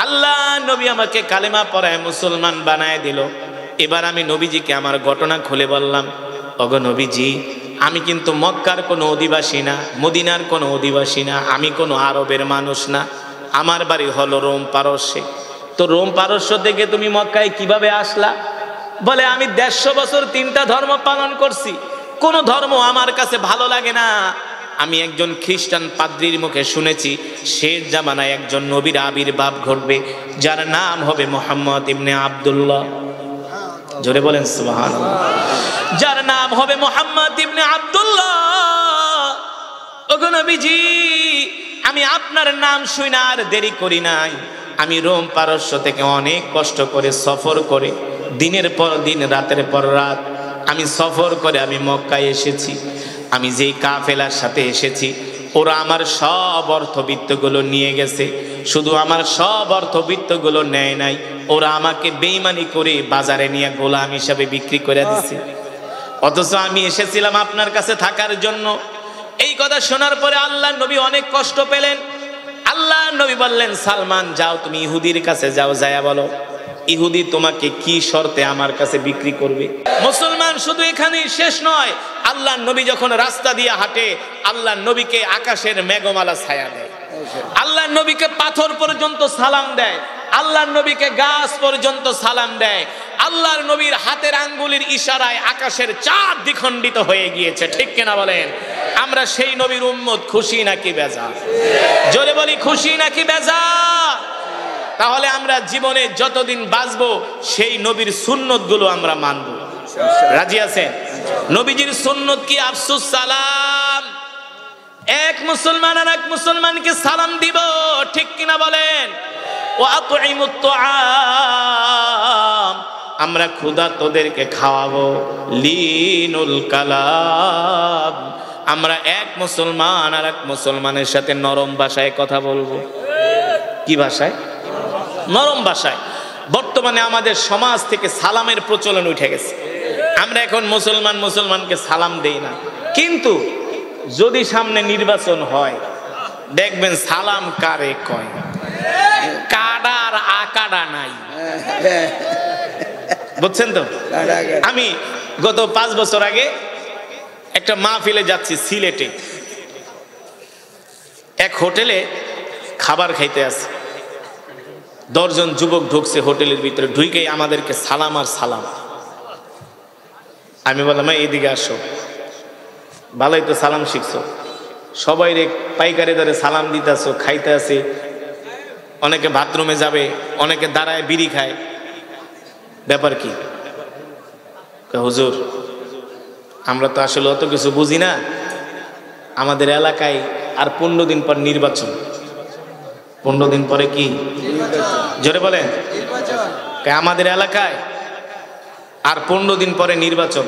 আল্লাহ নবী আমাকে কালেমা পড়ায় মুসলমান বানায় দিল। এবার আমি নবীজিকে আমার ঘটনা খুলে বললাম, ওগো নবীজি, আমি কিন্তু মক্কার কোনো অধিবাসী না, মদিনার কোনো অধিবাসী না, আমি কোনো আরবের মানুষ না, আমার বাড়ি হলো রোম পারস্যে। তো রোম পারস্য থেকে তুমি মক্কায় কিভাবে আসলা? বলে, আমি 150 বছর 3টা ধর্ম পালন করছি, কোন ধর্ম আমার কাছে ভালো লাগে না। আমি একজন খ্রিস্টান পাদ্রীর মুখে শুনেছি শেষ জামানায় একজন নবীর আবির্ভাব ঘটবে, যার নাম হবে মুহাম্মদ ইবনে আব্দুল্লাহ। জোরে বলেন সুবহানাল্লাহ। যার নাম হবে মুহাম্মদ ইবনে আব্দুল্লাহ। ওগো নবীজি, আমি আপনার নাম শুনে আর দেরি করি নাই। আমি রোম পারস্য থেকে অনেক কষ্ট করে সফর করে, দিনের পর দিন, রাতের পর রাত আমি সফর করে আমি মক্কায় এসেছি। আমি যেই কাফেলার সাথে এসেছি, ওরা আমার সব অর্থবিত্তগুলো নিয়ে গেছে। শুধু আমার সব অর্থবিত্তগুলো নেয় নাই, ওরা আমাকে বেঈমানি করে বাজারে নিয়ে গোলাম হিসাবে বিক্রি করে দিছে। অথচ আমি এসেছিলাম আপনার কাছে থাকার জন্য। এই কথা শোনার পরে আল্লাহর নবী অনেক কষ্ট পেলেন। আল্লাহর নবী বললেন, সালমান যাও, তুমি ইহুদির কাছে যাও, যায়া বলো ইহুদি তোমাকে কি শর্তে আমার কাছে বিক্রি করবে। মুসলমান শুধু এখানেই শেষ নয়, আল্লাহর নবী যখন রাস্তা দিয়ে হাঁটে, আল্লাহর নবীকে আকাশের মেঘমালা ছায়া দেয়, আল্লাহর নবীকে পাথর পর্যন্ত সালাম দেয়, আল্লাহর নবীকে গাছ পর্যন্ত সালাম দেয়। আল্লাহর নবীর হাতের আঙ্গুলের ইশারায় আকাশের চাঁদ দ্বিখণ্ডিত হয়ে গিয়েছে। ঠিক কিনা বলেন? আমরা সেই নবীর উম্মত, খুশি নাকি বেজার? জোরে বলি, খুশি নাকি বেজার? তাহলে আমরা জীবনে যতদিন বাঁচবো সেই নবীর সুন্নত গুলো আমরা মানব। রাজি আছেন? নবীজির সুন্নত কি? আফসুস সালাম। এক মুসলমান আর এক মুসলমানকে সালাম দিব। ঠিক কিনা বলেন? ওয়া আতইমুত তুআম, আমরা ক্ষুধার্তদেরকে খাওয়াবো। লিনুল কালাম, আমরা এক মুসলমান আর এক মুসলমানের সাথে নরম ভাষায় কথা বলবো। কি ভাষায়? নরম ভাষায়। বর্তমানে আমাদের সমাজ থেকে সালামের প্রচলন উঠে গেছে। আমরা এখন মুসলমানকে সালাম দেই না। কিন্তু যদি সামনে নির্বাচন হয়, দেখবেন সালাম কারে কয়, কাডার আকাডা নাই। বুঝছেন তো? আমি গত 5 বছর আগে একটা মাহফিলে যাচ্ছি সিলেটে। এক হোটেলে খাবার খাইতে আছে, 10 জন যুবক ঢুকছে হোটেলের ভিতরে। ঢুকেই আমাদেরকে সালাম আর সালাম। আমি বললাম, এইদিকে আসো, ভালোই তো সালাম শিখছো, সবাই রে পাইকারি দরে সালাম দিতেছো, খাইতে আছে। অনেকে বাথরুমে যাবে, অনেকে দাঁড়ায় বিড়ি খায়, ব্যাপার কি? হুজুর, আমরা তো আসলে অত কিছু বুঝি না। আমাদের এলাকায় আর 15 দিন পর নির্বাচন। 15 দিন পরে কি? জোরে বলেন। আমাদের এলাকায় আর 15 দিন পরে নির্বাচন।